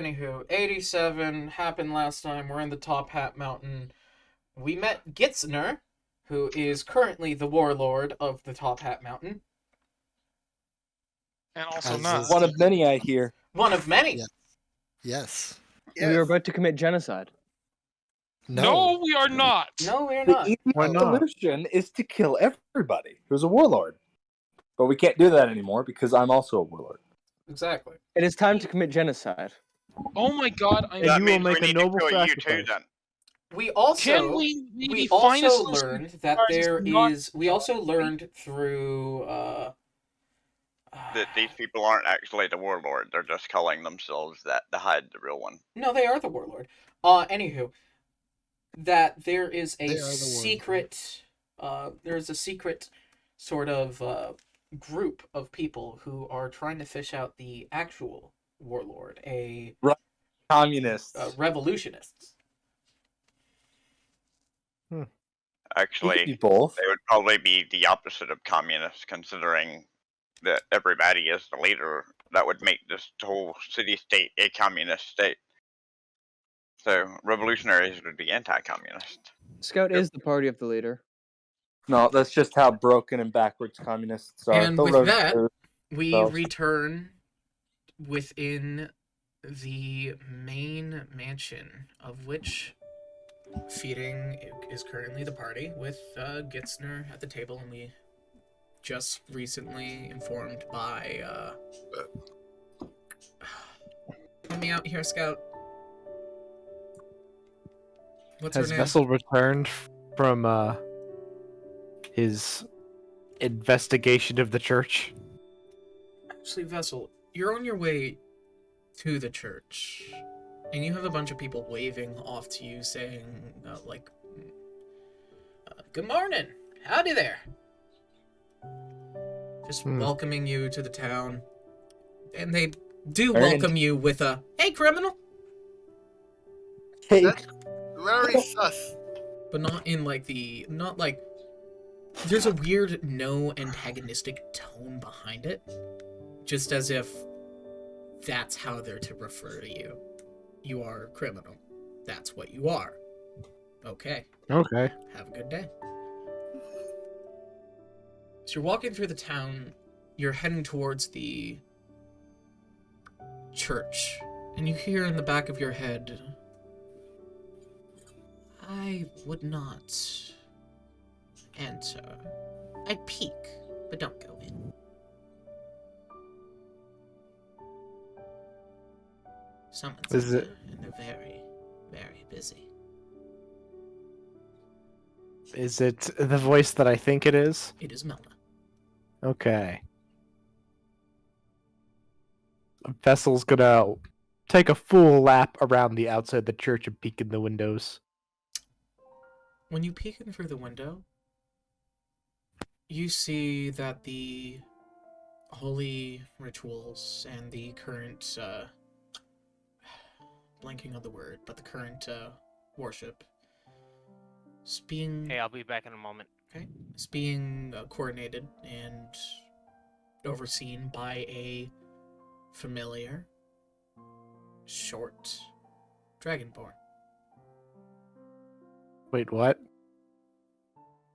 Anywho, 87 happened last time. We're in the Top Hat Mountain. We met Gitzner, who is currently the warlord of the Top Hat Mountain. And also As not. is One the- of many, I hear. One of many. Yeah. Yes. Yes. We were about to commit genocide. No, we are not. No, we're The not. easy Why not? solution is to kill everybody who's a warlord. But we can't do that anymore because I'm also a warlord. Exactly. It is time to commit genocide. Oh my god, I'm. That you will means make we a need to noble kill you too, sacrifice. then. We also Can we maybe we find a also solution learned as that far as it's there not- is. We also learned through. That these people aren't actually the warlord. They're just calling themselves that to hide the real one. No, they are the warlord. Anywho, that there is They a are the warlord. secret. There's a secret sort of group of people who are trying to fish out the actual warlord, a Communists. revolutionists. He could Actually, be both. they would probably be the opposite of communists, considering that everybody is the leader. That would make this whole city-state a communist state. So revolutionaries would be anti-communist. Scout is the party of the leader. No, that's just how broken and backwards communists are. And They'll with run that, through- we So- return within the main mansion, of which feeding is currently the party, with Gitzner at the table, and we just recently informed by help me out here, Scout. What's Has her name? Vessel returned from his investigation of the church? Actually, Vessel, you're on your way to the church, and you have a bunch of people waving off to you, saying, "Good morning, howdy there." Just welcoming you to the town, and they do Very welcome you with a, "Hey, criminal," Hey, Very sus. but not in not like. There's a weird, no antagonistic tone behind it, just as if that's how they're to refer to you. You are a criminal. That's what you are. Okay. Okay. Have a good day. So you're walking through the town. You're heading towards the church. And you hear in the back of your head, "I would not enter. I'd peek, but don't go in." Someone's Is in it- there, and they're very, very busy. Is it the voice that I think it is? It is Melna. Okay. Vessel's gonna take a full lap around the outside of the church and peek in the windows. When you peek in through the window, you see that the holy rituals and the current, blanking on the word, but the current worship is being, Hey, I'll be back in a moment. is being coordinated and overseen by a familiar, short dragonborn. Wait, what?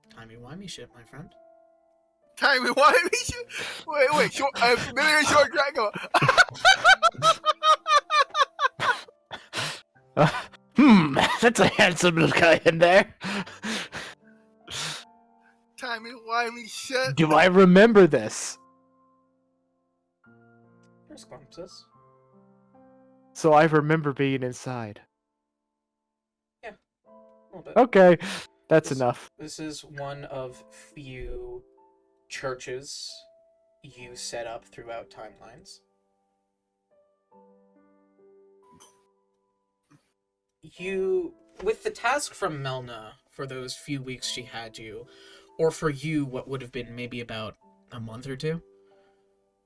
Timey-wimey shit, my friend. Timey, why me? Wait, short, familiar short dragon. That's a handsome little guy in there. Timey, why me shit? Do I remember this? There's glimpses. So I remember being inside. A little bit. Okay, that's This- enough. This is one of few churches you set up throughout timelines. You, with the task from Melna for those few weeks she had you, or for you, what would have been maybe about a month or two?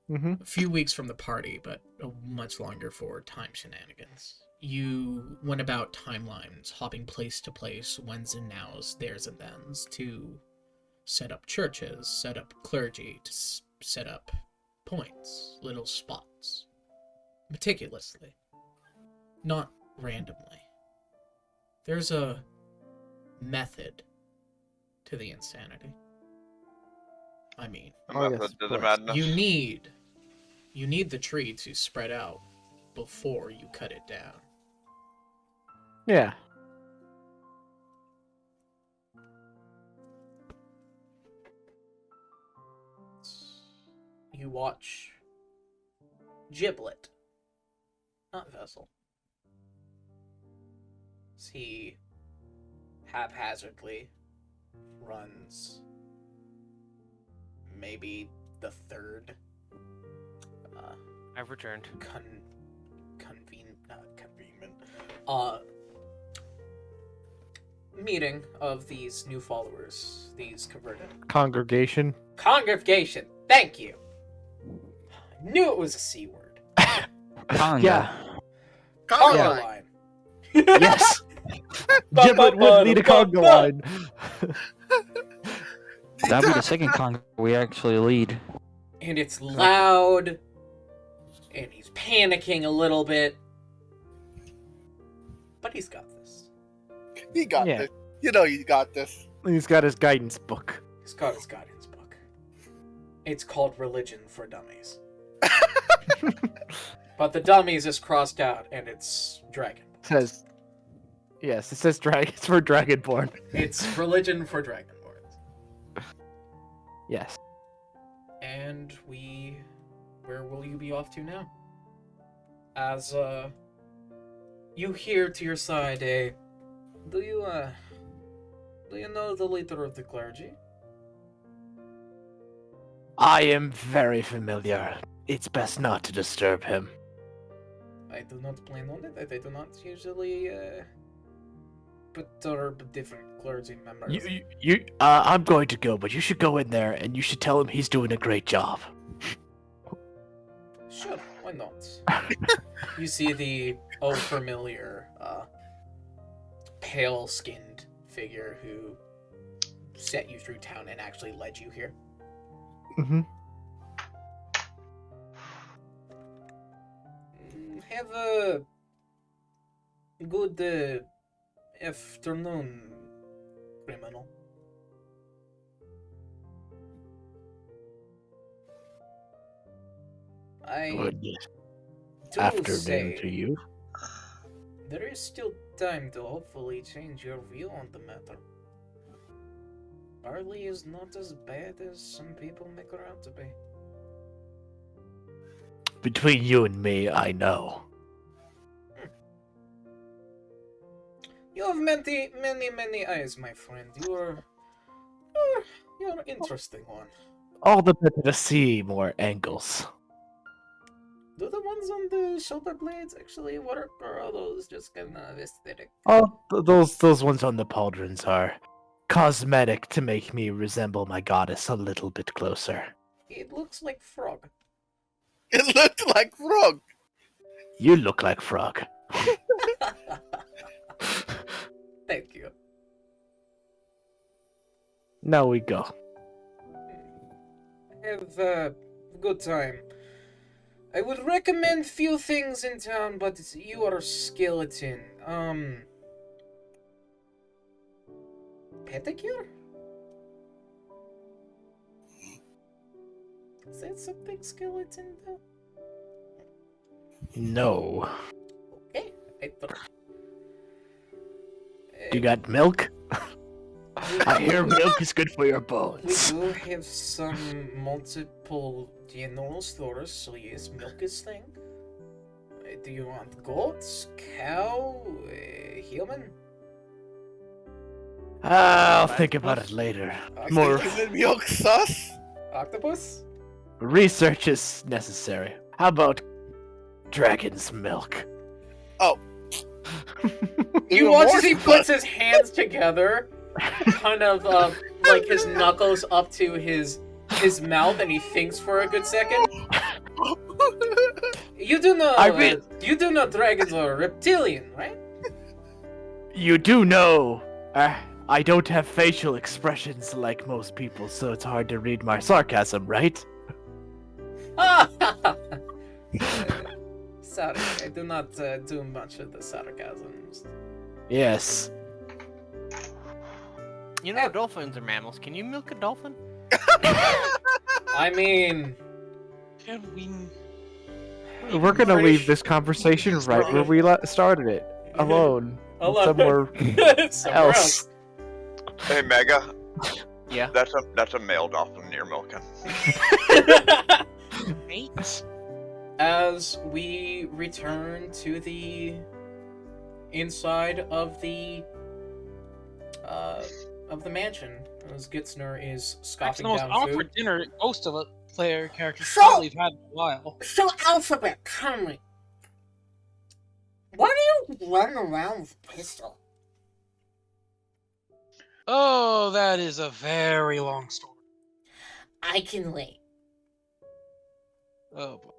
Mm-hmm. A few weeks from the party, but much longer for time shenanigans. You went about timelines, hopping place to place, whens and nows, theirs and thens, to set up churches, set up clergy, to set up points, little spots, meticulously. not randomly. There's a method to the insanity. I mean, The Oh, yes, method of to the course. madness. you need the tree to spread out before you cut it down. Yeah. You watch Giblet, not Vessel. He haphazardly runs maybe the third I've returned. meeting of these new followers, these converted. Congregation. Congregation, thank you! I knew it was a C word. Yeah. Conga Yeah. line. Yes. Giblet would lead a conga line. That'll be the second conga we actually lead. And it's loud, and he's panicking a little bit. But he's got this. He got Yeah. this. You know you got this. He's got his guidance book. He's got his guidance book. It's called Religion for Dummies. But the dummies is crossed out, and it's Dragon. Says, yes, it says dragon. It's for Dragonborn. It's Religion for Dragonborns. Yes. And where will you be off to now? As, you hear to your side do you know the leader of the clergy? I am very familiar. It's best not to disturb him. I do not plan on it. I do not usually, perturb different clergy members. I'm going to go, but you should go in there and you should tell him he's doing a great job. Sure, why not? You see the familiar, pale-skinned figure who set you through town and actually led you here. Mm-hmm. Have a good afternoon, criminal. I Good do afternoon say to you. there is still time to hopefully change your view on the matter. Barley is not as bad as some people make her out to be. Between you and me, I know. You have many eyes, my friend. You're an interesting one. All the better to see more angles. Do the ones on the shoulder blades actually work, or are those just kind of aesthetic? Oh, those ones on the pauldrons are cosmetic to make me resemble my goddess a little bit closer. It looks like frog. It looked like frog. You look like Frog. Thank you. Now we go. Have a good time. I would recommend few things in town, but you are a skeleton. Pedicure? Is that something skeleton do? No. Okay, I thought. You got milk? I hear milk is good for your bones. We do have some multiple general stores, so yes, milk is thing. Do you want goats, cow, human? I'll think about it later. More Human milk sauce? Octopus? research is necessary. How about dragon's milk? Oh. You Even watch more as he sus. puts his hands together, kind of like his knuckles up to his mouth, and he thinks for a good second. You do know, you do know dragons are reptilian, right? You do know, I don't have facial expressions like most people, so it's hard to read my sarcasm, right? Sorry, I do not do much of the sarcasms. Yes. You know, dolphins are mammals. Can you milk a dolphin? I mean, Can we? We're gonna Pretty leave this conversation right where we started it, alone, Alone. somewhere somewhere else. Hey, Mega. Yeah. That's a male dolphin you're milking. Mate? As we return to the inside of the mansion, as Gitzner is That's scoffing the most down awkward food. dinner most of a player characters So- probably have had in a while. So, Alphabet, tell me. Why do you run around with a pistol? Oh, that is a very long story. I can wait. Oh boy.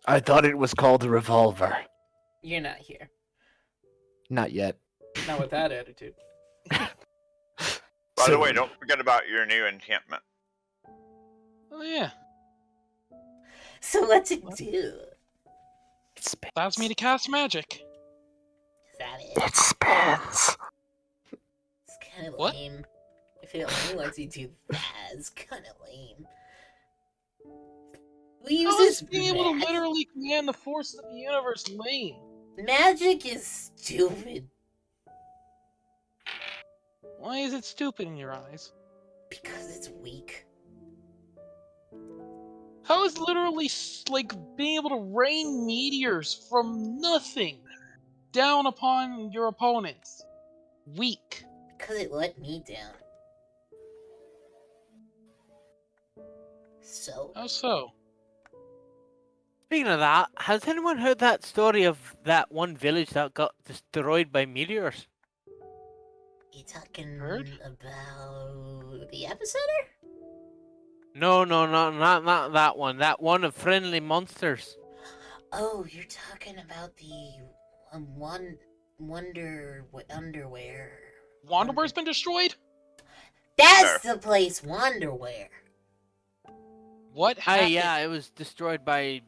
I thought it was called a revolver. You're not here. Not yet. Not with that attitude. By the way, don't forget about your new enchantment. Oh yeah. So what's it do? Allows me to cast magic. Is that it? It spins. It's kind of What? lame. If it only lets you do that, it's kind of lame. We use How is this being able to mag- literally command the forces of the universe lame? Magic is stupid Why is it stupid in your eyes? because it's weak. How is literally like being able to rain meteors from nothing down upon your opponents weak? Because it let me down. So, How so? Speaking of that, has anyone heard that story of that one village that got destroyed by meteors? you talking Heard? about the epicenter? No, not that one. That one of friendly monsters. Oh, you're talking about the underwear. Wanderwear's been destroyed? That's the place, Wonderwear. What Hey, happened? yeah, it was destroyed by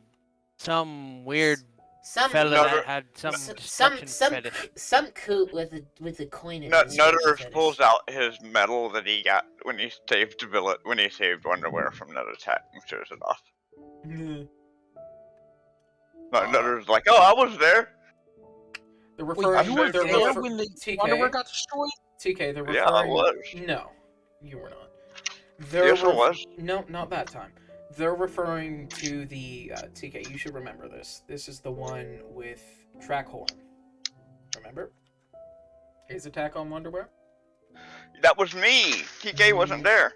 some weird Some fella Nutter- that had some some destruction some fetish. some coot with a coin in his Nutter fetish. pulls out his medal that he got when he saved Underwear from that attack and shows it off. Nutter's like, oh, I was there. They're Wait, referring. you were they're there refer- when the TK, Wanderwear got destroyed? TK, they're referring. Yeah, I was. No, you were not. They're Yes, I was. No, not that time. They're referring to the TK. You should remember this. This is the one with Trackhorn. Remember? His attack on Wonderwear. That was me. TK wasn't there.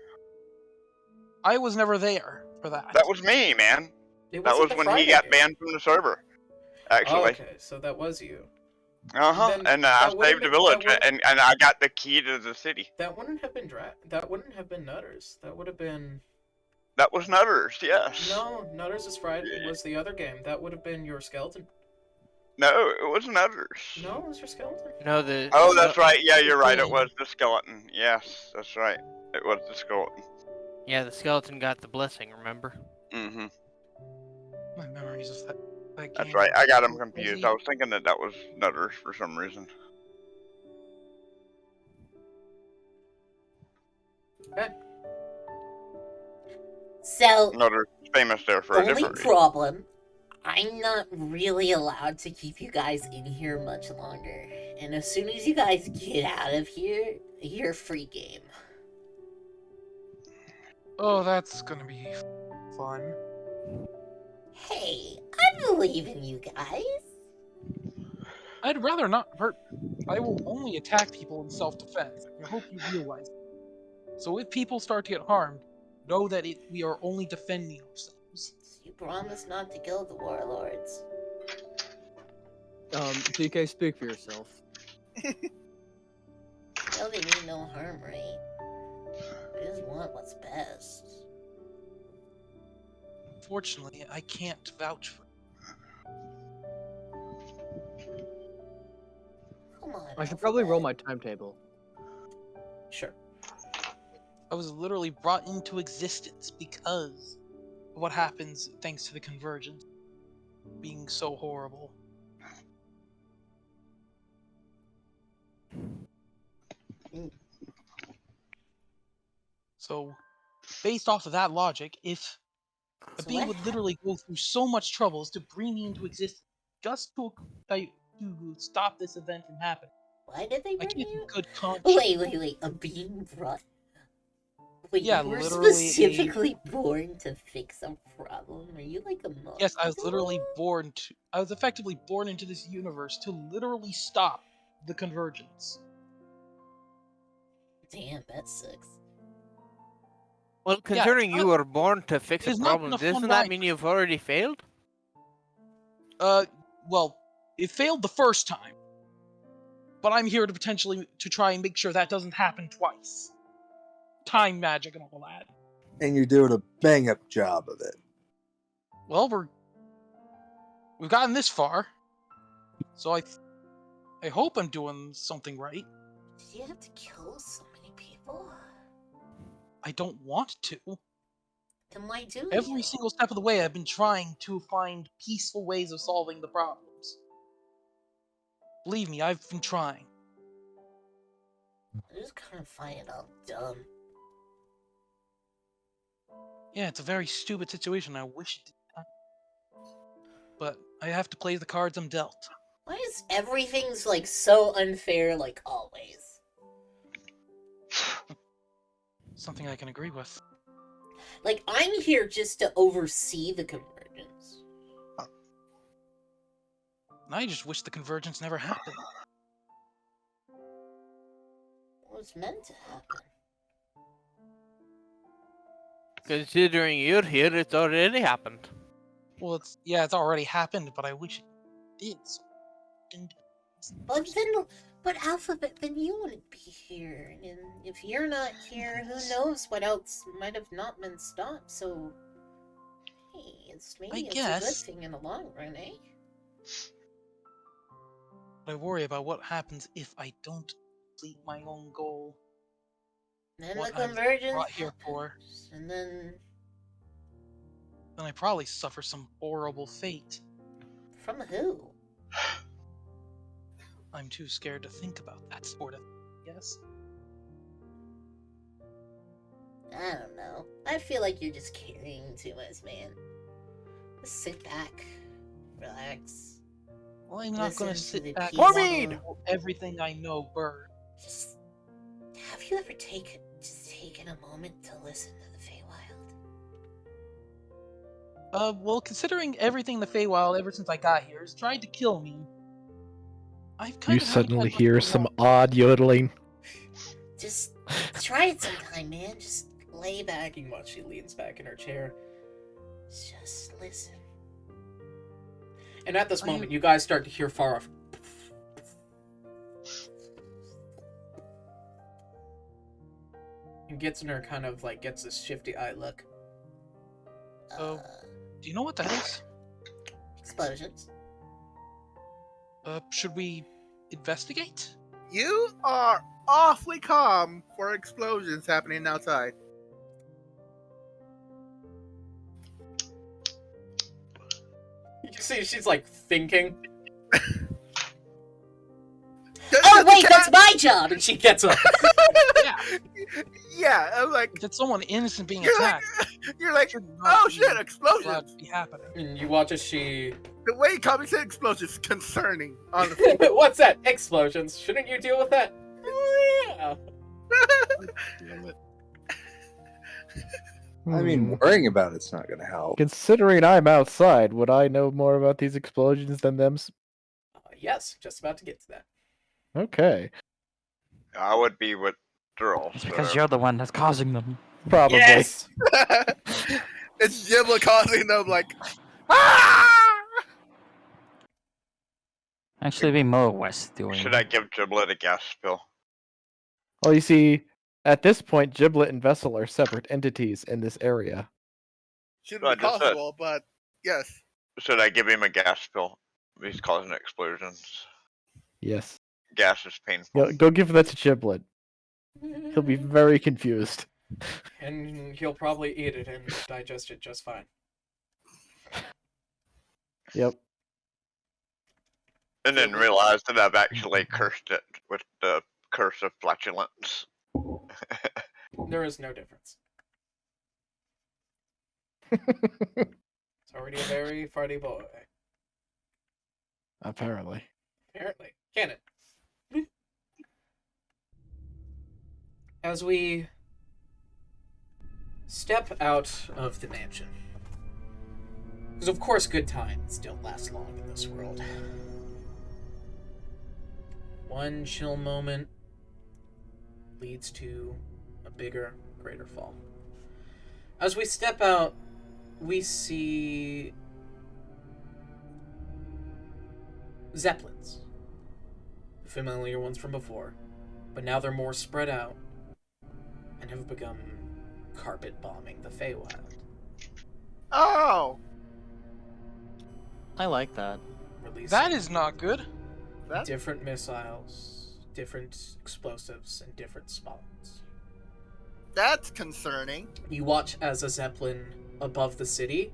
I was never there for that. That was me, man. It That was the when Friday he got game. banned from the server. Actually. Okay, so that was you. Uh-huh. Then And that I would've saved the been- village, that and I got the key to the city. That wouldn't have been That wouldn't have been Nutters. That would have been. That was Nutters, yes. No, Nutters is Friday. Was the other game. That would have been your skeleton. No, it was Nutters. No, it was your skeleton. No, the Oh, that's right. Yeah, you're right. It Queen. was the skeleton. Yes, that's right. It was the skeleton. yeah, the skeleton got the blessing. Remember? Mm-hmm. My memories of that game. That's right. I got him are confused. fuzzy. I was thinking that was Nutters for some reason. Okay. So, Nutters is famous there for a only different reason. problem, I'm not really allowed to keep you guys in here much longer. And as soon as you guys get out of here, you're free game. Oh, that's gonna be fun. Hey, I believe in you guys. I'd rather not hurt. I will only attack people in self-defense. I hope you realize. So if people start to get harmed, know that we are only defending ourselves. You promise not to kill the warlords. TK, speak for yourself. No, they mean no harm, right? I just want what's best. Fortunately, I can't vouch for. Come on. I should probably roll Alphabet. my timetable. Sure. I was literally brought into existence because of what happens thanks to the convergence. being so horrible. So, based off of that logic, if a So being what would literally go through so much troubles to bring me into existence just to stop this event from happening, Why did they I bring can't in you? good conscience. Wait. A being brought. Wait, Yeah, you were literally a- specifically born to fix a problem? Are you like a monster? Yes, I was literally born to. I was effectively born into this universe to literally stop the convergence. Damn, that sucks. Well, considering you were born to fix a it's not been problem, a fun doesn't that ride. mean you've already failed? Well, it failed the first time, but I'm here to potentially to try and make sure that doesn't happen twice. Time magic and all that. And you're doing a bang up job of it. Well, we've gotten this far, so I hope I'm doing something right. Did you have to kill so many people? I don't want to. Then why do you? Every single step of the way, I've been trying to find peaceful ways of solving the problems. Believe me, I've been trying. I just kind of find it all dumb. Yeah, it's a very stupid situation. I wish it didn't happen. But I have to play the cards I'm dealt. Why is everything's like so unfair, like always? Something I can agree with. Like, I'm here just to oversee the convergence. And I just wish the convergence never happened. Well, it's meant to happen. Considering you're here, it's already happened. Well, it's already happened, but I wish it did. So it didn't. But Alphabet, then you wouldn't be here. And if you're not here, who knows what else might have not been stopped, so... Hey, maybe it's a guess. good thing in the long run, eh? But I worry about what happens if I don't complete my own goal. Then What the I'm convergence brought here for. happens, and then... Then I probably suffer some horrible fate. From who? I'm too scared to think about that sort of thing, yes. I don't know. I feel like you're just carrying too much, man. Just sit back. Relax. Well, I'm not gonna Listen to the sit back peace. and watch everything I know burn. Just... Have you ever taken a moment to listen to the Feywild? Well, considering everything the Feywild ever since I got here has tried to kill me, I've kind You of haven't suddenly had much hear to some want. odd yodeling. Just try it sometime, man. Just lay back and watch. She leans back in her chair. Just listen. And at this moment, you guys start to hear far off. And Gitzner kind of like gets this shifty eye look. So, do you know what that is? Explosions. Should we investigate? You are awfully calm for explosions happening outside. You can see she's like thinking. Oh wait, that's my job! And she gets up. Yeah, I'm like, If it's someone innocent being You're like- attacked, you're like, should not oh be shit, allowed explosions! to be happening. And you watch as she... The way you call me said explosions is concerning, honestly. What's that? Explosions. Shouldn't you deal with that? Oh, yeah. I mean, worrying about it's not going to help. Considering I'm outside, would I know more about these explosions than them? Yes, just about to get to that. Okay. I would be with Drill. It's because you're the one that's causing them. Probably. Yes! It's Giblet causing them like, ah! Actually, it'd be Mo West doing. Should I give Giblet a gas spill? Well, you see, at this point, Giblet and Vessel are separate entities in this area. Shouldn't I be just said- possible, but yes. Should I give him a gas spill? He's causing explosions. Yes. Gas is painful. Go give that to Giblet. He'll be very confused. And he'll probably eat it and digest it just fine. Yep. And then realized that I've actually cursed it with the curse of flatulence. There is no difference. It's already a very farty boy. Apparently. Apparently. Can it? As we step out of the mansion, because of course good times don't last long in this world. One chill moment leads to a bigger, greater fall. As we step out, we see Zeppelins. The familiar ones from before, but now they're more spread out and have begun carpet bombing the Feywild. Oh, I like that. Releasing That is not good. that different missiles, different explosives, and different spots. that's concerning. You watch as a Zeppelin above the city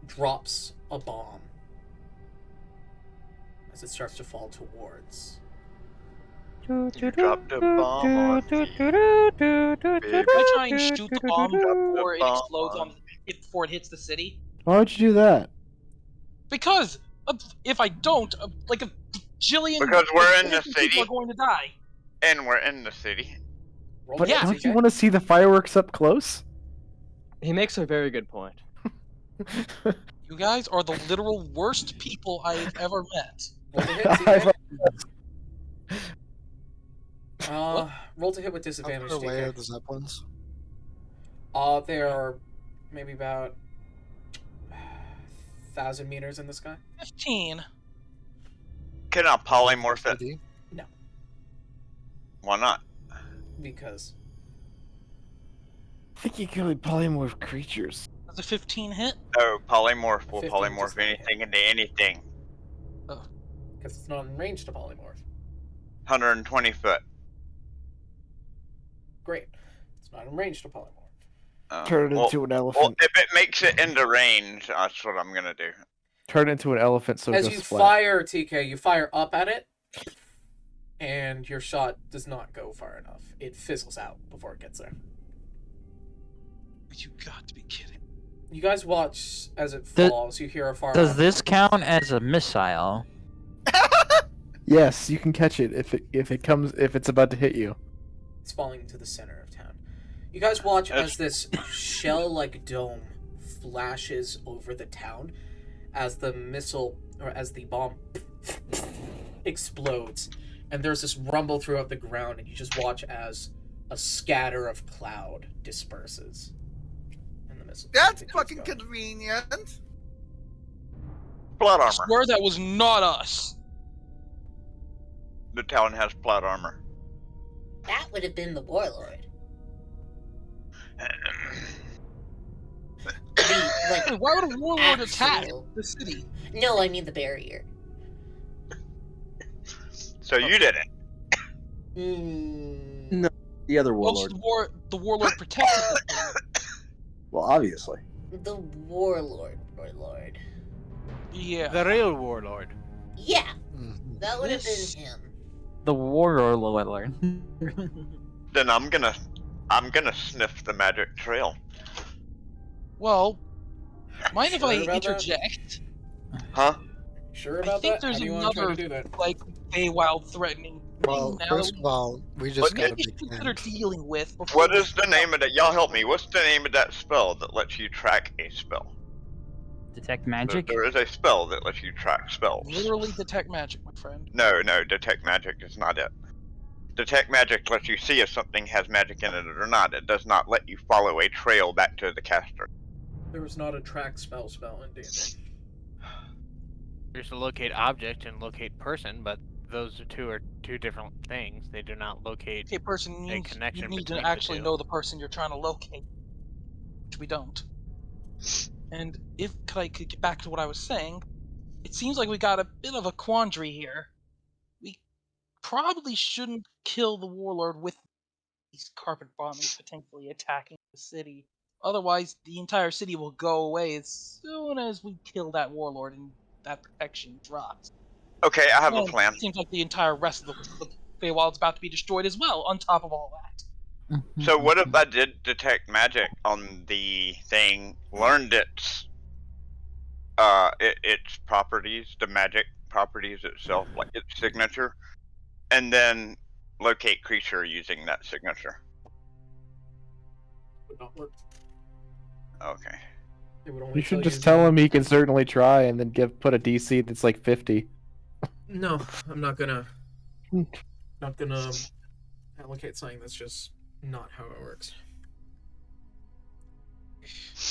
drops a bomb as it starts to fall towards. You dropped a bomb on me. Can I try and shoot the bomb before it bomb explodes on before it hits the city? Why would you do that? Because if I don't, like a bajillion Because we're in the people city. are going to die. And we're in the city. Roll But the Yeah. don't you TK. want to see the fireworks up close? He makes a very good point. You guys are the literal worst people I've ever met. Roll to hit, I've- TK. Roll to hit with How disadvantage, far away are TK. the Zeppelins? They are maybe about 1,000 meters in the sky. 15. Can I polymorph it? CD? Why not? Because I think you can only polymorph creatures. Does a 15 hit? No, polymorph will 15 polymorph just not hit. anything into anything. it's not in range to polymorph. 120 foot. Great. It's not in range to polymorph. Turn it well, into an well, elephant. if it makes it into range, that's what I'm gonna do. Turn it into an elephant so it As goes you flat. fire, TK, you fire up at it, and your shot does not go far enough. It fizzles out before it gets there. You got to be kidding. You guys watch as it Does- falls. You hear a far Does off. this count as a missile? Yes, you can catch it if it's about to hit you. It's falling into the center of town. You guys watch That's- as this shell-like dome flashes over the town as the missile, or as the bomb explodes. And there's this rumble throughout the ground, and you just watch as a scatter of cloud disperses. And the missile That's continues fucking going. convenient. Plot I armor. swear that was not us. The town has plot armor. That would have been the warlord. The, Wait, why would a warlord attack actual- the city? No, I mean the barrier. So you didn't. Mm, The other Well, warlord. the warlord protected the city. Well, obviously. the warlord. Yeah. The real warlord. Yeah, Mhm. that would have This- been him. The warlord. Then I'm gonna sniff the magic trail. Well, mind if Sure I about that? interject? Huh? Sure I about think that? there's How do you want to try another, to do that? like, Feywild threatening Well, thing now first of all, we just What got a maybe big consider tent. dealing with. Before What we is the start. name of that? Y'all help me. What's the name of that spell that lets you track a spell? Detect There- magic? there is a spell that lets you track spells. Literally detect magic, my friend. No, detect magic is not it. Detect magic lets you see if something has magic in it or not. It does not let you follow a trail back to the caster. There was not a track spell in D&D. There's a locate object and locate person, but those are two different things. They do not locate. Okay, person means you connection need to between the actually two. know the person you're trying to locate, which we don't. And if I could get back to what I was saying, it seems like we got a bit of a quandary here. We probably shouldn't kill the warlord with these carpet bombings potentially attacking the city. Otherwise, the entire city will go away as soon as we kill that warlord and that protection drops. Okay, I have a And plan. It seems like the entire rest of the Feywild's about to be destroyed as well, on top of all that. So what if I did detect magic on the thing, learned its properties, the magic properties itself, like its signature, and then locate creature using that signature? Would not work. Okay. It would only You should just you tell him he can certainly try, and then put a DC that's like 50. No, I'm not gonna allocate something that's just not how it works.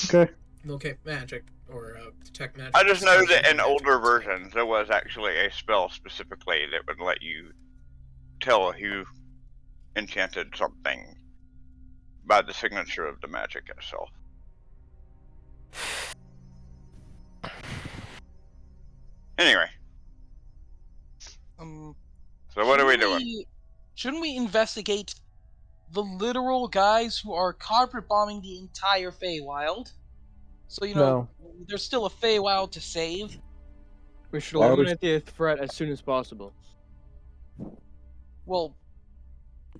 Okay. Locate magic or detect magic. I just know spells that in magic. older versions there was actually a spell specifically that would let you tell who enchanted something by the signature of the magic itself. Anyway, so what are we doing? Shouldn't we investigate the literal guys who are carpet bombing the entire Feywild? So, you know, there's still a Feywild to save. We should Why would- eliminate the threat as soon as possible. Well,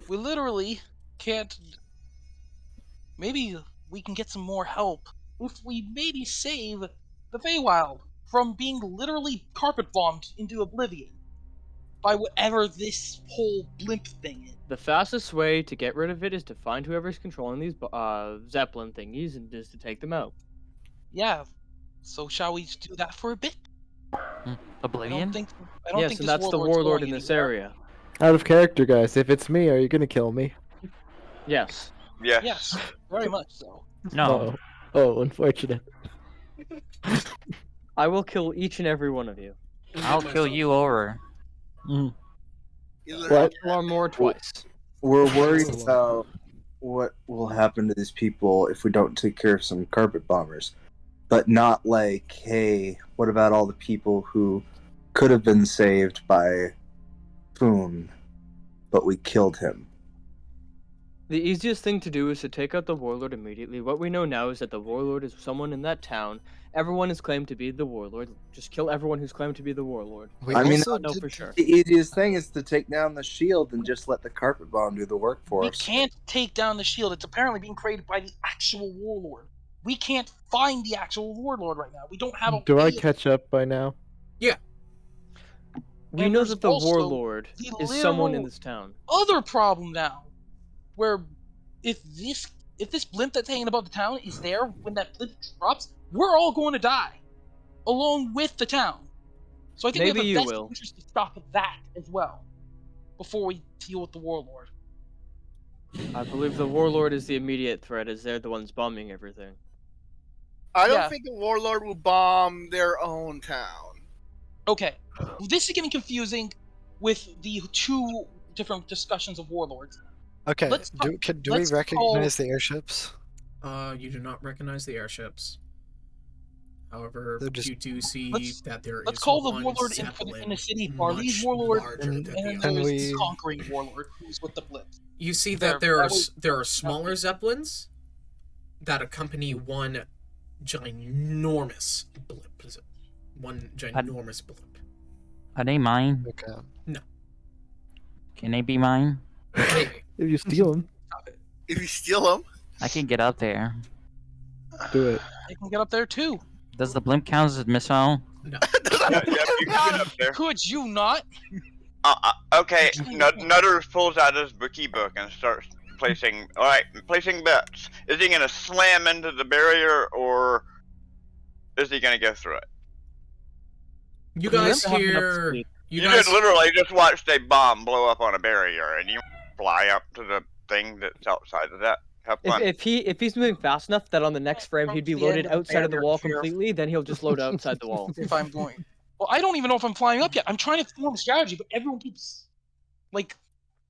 we literally can't. Maybe we can get some more help if we maybe save the Feywild from being literally carpet bombed into oblivion by whatever this whole blimp thing is. The fastest way to get rid of it is to find whoever's controlling these Zeppelin thingies and just to take them out. Yeah. So shall we do that for a bit? Oblivion? I don't think Yes, this and that's the warlord's warlord going in this anywhere. area. Out of character, guys. If it's me, are you gonna kill me? Yes. Yes. Yes, very much so. No. Oh, unfortunate. I will kill each and every one of you. I'll kill you over. What? Or more twice. We're worried about what will happen to these people if we don't take care of some carpet bombers. But not like, hey, what about all the people who could have been saved by Foon, but we killed him? The easiest thing to do is to take out the warlord immediately. What we know now is that the warlord is someone in that town. Everyone is claimed to be the warlord. Just kill everyone who's claimed to be the warlord. I mean, know for sure. the easiest thing is to take down the shield and just let the carpet bomb do the work for We us. can't take down the shield. It's apparently being created by the actual warlord. We can't find the actual warlord right now. We don't have a Do I way- catch up by now? We And know there's that the also warlord the is someone in literal this town. other problem now, where if this blimp that's hanging above the town is there when that blimp drops, we're all going to die, along with the town. So I think Maybe we you have a vested will. interest to stop that as well, before we deal with the warlord. I believe the warlord is the immediate threat, as they're the ones bombing everything. I don't Yeah. think a warlord will bomb their own town. Okay, this is getting confusing with the two different discussions of warlords. Okay, Let's do talk- we let's recognize the airships? You do not recognize the airships. However, They're just- you do see Let's- that there is Let's call the one warlord Zeppelin in the city Barley's much warlord, larger and than then the Can there's others. we- the conquering warlord who's with the blip. You see There- that there that are was- there are smaller Zeppelins that accompany one ginormous blimp. Is it one ginormous blimp? Are they mine? Okay. Can they be mine? Maybe. If you steal them, If you steal them, I can get up there. do it. They can get up there too. Does the blimp count as a missile? Yeah, you can get up there. Could you not? Okay, Nutter pulls out his bookie book and starts placing bets. Is he gonna slam into the barrier or is he gonna go through it? You guys have enough hear? speed. You guys just literally just watched a bomb blow up on a barrier and you fly up to the thing that's outside of that. Have fun. If he's moving fast enough that on the next frame he'd be From the end loaded of the outside of the barrier wall here. completely, then he'll just load outside the wall. If I'm going. Well, I don't even know if I'm flying up yet. I'm trying to form a strategy, but everyone keeps like.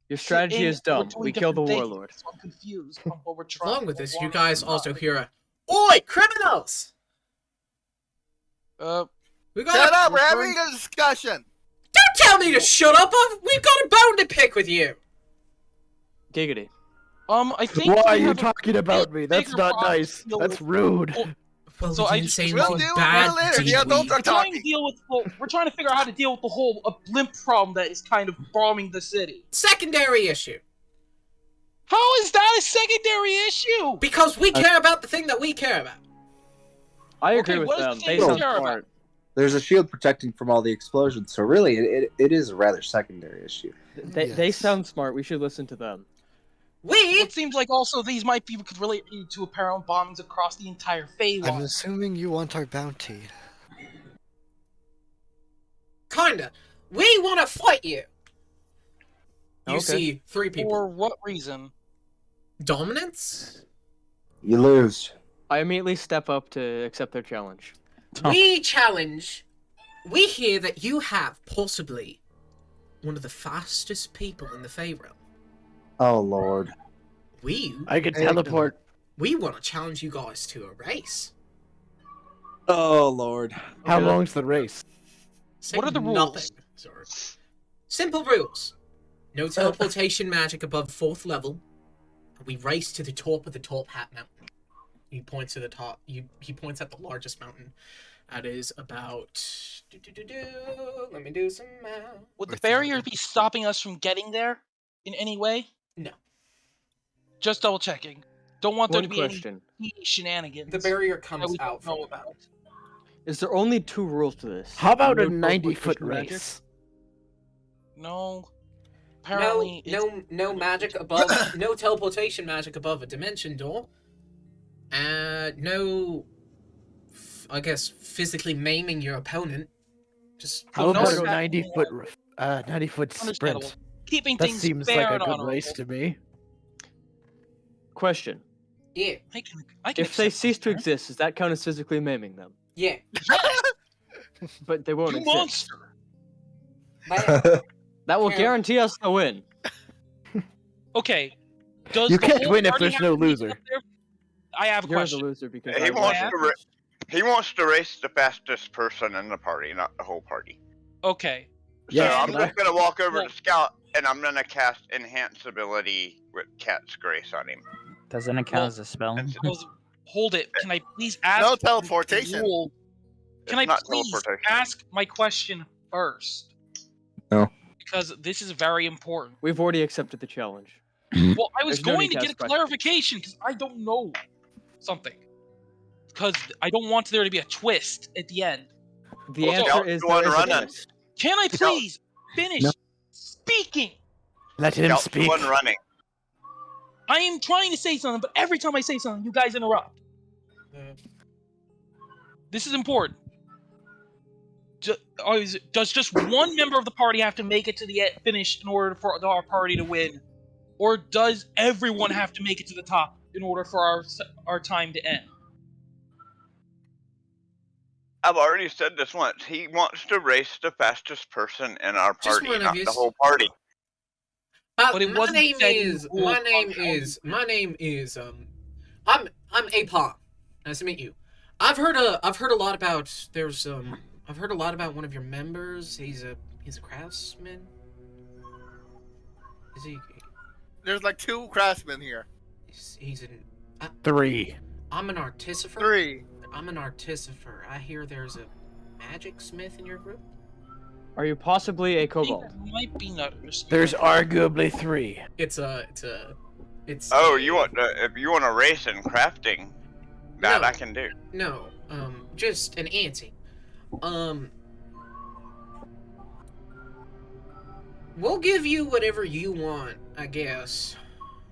Your strategy saying is we're dumb. doing We kill the different things, warlord. So I'm confused on what we're trying. Along with this, you what guys we're also trying. hear a "Oi, criminals! We got shut a- up. We're having a discussion. Don't tell me to shut up! We've got a bone to pick with you. Giggity. I think. Why are we you have a talking about me? That's bigger not problem to nice. deal That's with. rude. Well, Well, So we I didn't just- say We'll anything deal with bad, it later. did The adults we? are We're trying to talking. deal with. Well, we're trying to figure out how to deal with the whole blimp problem that is kind of bombing the city. Secondary issue. How is that a secondary issue? Because we care about the thing that we care about. I Okay, agree with what is them. the They thing sound you care about? smart. There's a shield protecting from all the explosions, so really, it is a rather secondary issue. They Yes. sound smart. We should listen to them. We It seems like also these might be could relate to apparent bombings across the entire I'm Feywild. assuming you want our bounty. kinda. We want to fight you. You Okay. see 3 people. For what reason? Dominance? You lose. I immediately step up to accept their challenge. We challenge. We hear that you have possibly one of the fastest people in the Fey realm. Oh Lord. I can Hey, teleport. We want to challenge you guys to a race. Oh Lord. How Okay. long's the race? Say What are the nothing. rules? Sorry. Simple rules. No teleportation magic above 4th level. We race to the top of the top hat mountain. He points to the top. He points at the largest mountain. That is about. Let me do some math. Would the With barrier the- be stopping us from getting there in any way? No. Just double checking. Don't want there One to be question. any shenanigans. The barrier that comes we out don't know from about. Is there only 2 rules to this? How about No a 90-foot teleportation magic? race? No. No, Apparently, it's- no magic above. No teleportation magic above a dimension door. No. I guess physically maiming your opponent. Just How no about a stat- 90-foot Understandable. sprint? Keeping That things seems fair like a and good honorable. race to me. Question. yeah, I can If they accept cease to that. exist, does that count as physically maiming them? yeah. But they won't You exist. monster! That will Yeah. guarantee us the win. Okay. Does You the can't whole win if party there's have no to make it loser. up there? I have a You're the question. loser because He I wants won. he wants to race the fastest person in the party, not the whole party. Okay. Yes, so I'm but just gonna walk over Well- to Scout and I'm gonna cast Enhance ability with Cat's Grace on him. Doesn't it count Well, as a spell? and Hold it. Can I please ask? No the teleportation. rule? Can It's I not please teleportation. ask my question first? No. Because this is very important. We've already accepted the challenge. Well, I was There's no going need to to get a ask questions. clarification because I don't know something. Because I don't want there to be a twist at the end. The Also, answer is go on, there is run a it. twist. Can I Scout- please finish No. speaking? Let him Scout's speak. one running. I am trying to say something, but every time I say something, you guys interrupt. This is important. Does just one member of the party have to make it to the finish in order for our party to win? Or does everyone have to make it to the top in order for our time to end? I've already said this once. He wants to race the fastest person in our Just party, one of not yous. the whole party. But it my wasn't name said in is. the rules My on name how is. My name is. I'm Apon. Nice to meet you. I've heard a lot about. I've heard a lot about one of your members. He's a craftsman. Is he? There's like 2 craftsmen here. He's an. 3. I'm an artificer. 3. I'm an artificer. I hear there's a magic smith in your group. Are you possibly a I think kobold? that might be not understood. There's arguably 3. It's. Oh, you want to, if you want to race in crafting, that No. I can do. No, just an ante. We'll give you whatever you want, I guess.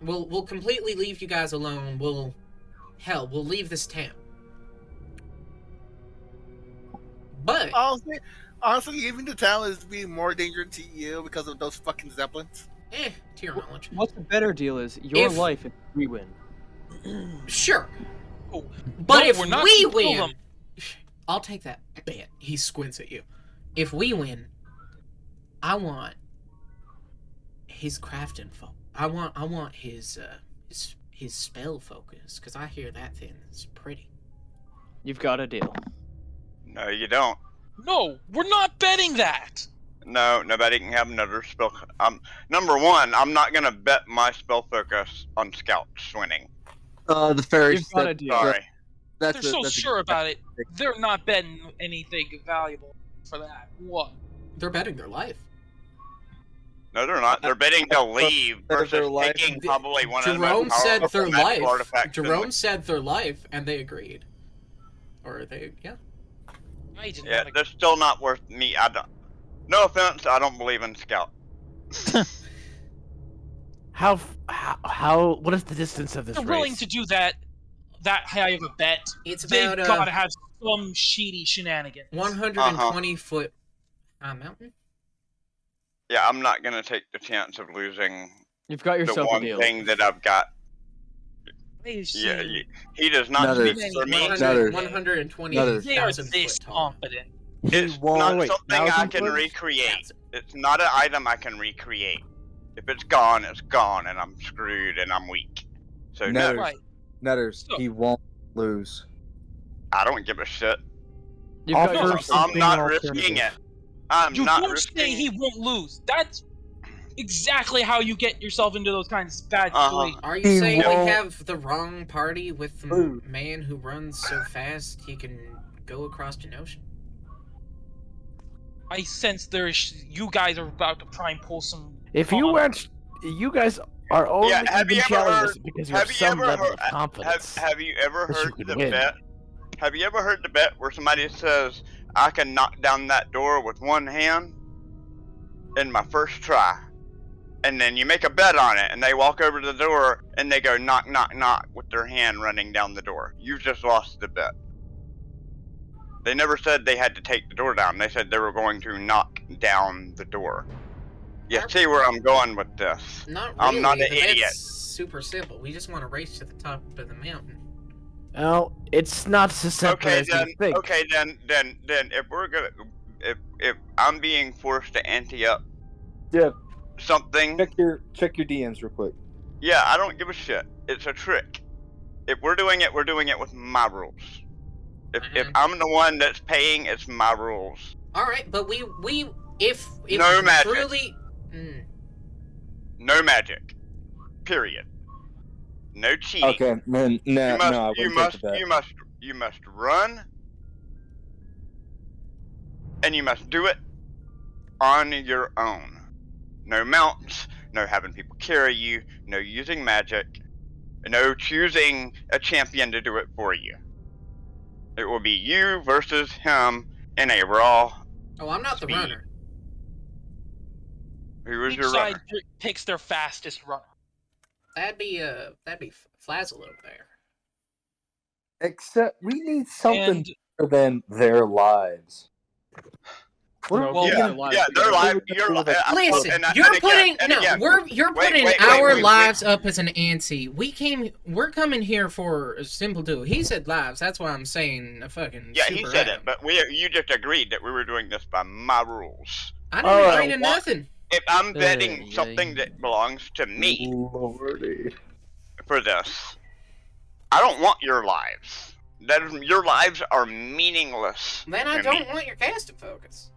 We'll completely leave you guys alone. We'll leave this town. But Honestly, leaving the town is being more dangerous to you because of those fucking zeppelins. to your knowledge, What's the better deal is your If- life if we win. sure. Oh, But no, if we're not we gonna kill win, them. I'll take that bet. He squints at you. If we win, I want his craft info. I want his spell focus, because I hear that thing is pretty. You've got a deal. No, you don't. No, we're not betting that. No, nobody can have another spell. Number one, I'm not gonna bet my spell focus on scouts winning. The fairy. You've got a deal. Sorry. They're so sure about it. They're not betting anything valuable for that. What? They're betting their life. No, they're not. They're betting they'll leave versus their life. taking probably one of the Jerome most said powerful their magical life. artifacts in the- Jerome said their life, and they agreed. Or yeah. I did Yeah, not they're still not worth me. I don't. No offense, I don't believe in scout. How? What is the distance of this They're race? willing to do that high of a bet. It's They've about got to have some shady shenanigans. 120 foot mountain. Yeah, I'm not gonna take the chance of losing You've got the yourself a one deal. thing that I've got. Yeah, he does not Nutter. speak for me. 120. They are 1,000 this foot tall. confident. It's won't- not wait, something I 1,000 can foot? recreate. It's not an item I can recreate. If it's gone, and I'm screwed, and I'm weak. So no, Nutters. Right. Nutters. So- He won't lose. I don't give a shit. You've got Offer yourself I'm something not alternative. risking it. I'm You not don't risking. say he won't lose. That's exactly how you get yourself into those kinds of bad Uh-huh. situations. Are you He saying won't we have the wrong party with the lose. man who runs so fast he can go across an ocean? I sense you guys are about to try and pull some. If you weren't, you guys are only Yeah, have you even ever challenging us heard- because you have have you some ever level heard- of confidence. Have you ever that you heard could the win. bet? Have you ever heard the bet where somebody says, I can knock down that door with one hand in my first try? And then you make a bet on it, and they walk over to the door, and they go knock, knock, knock with their hand running down the door. You just lost the bet. They never said they had to take the door down. They said they were going to knock down the door. You see where I'm going with this? Not really. I'm not an The bet's idiot. super simple. We just want to race to the top of the mountain. Well, it's not so simple Okay as then. you think. Okay then. If we're gonna, if I'm being forced to ante up Yeah. something, Check your DMs real quick. yeah, I don't give a shit. It's a trick. If we're doing it with my rules. If I'm the one that's paying, it's my rules. All right, but if No magic. truly, No magic. Period. No cheating. Okay, then no, You must. no, I you wouldn't must. take the bet. You must run, and you must do it on your own. No mounts. No having people carry you. No using magic. No choosing a champion to do it for you. It will be you versus him in a raw. oh, I'm not the Speed. runner. Who is Each your side runner? picks their fastest runner. That'd be Flazzle over there. Except we need something And better than their lives. What No, are- well, Yeah, lives yeah, they're together. live. You're Listen, and you're again, putting and again, you're Wait, putting wait, our wait. lives up as an ante. We're coming here for a simple do. He said lives. That's why I'm saying a fucking. Yeah, he super said item. it, but you just agreed that we were doing this by my rules. I didn't Alright, agree to nothing. If I'm betting yeah, something that belongs to me Lordy. for this, I don't want your lives. Your lives are meaningless. Then I to don't me. want your casting focus.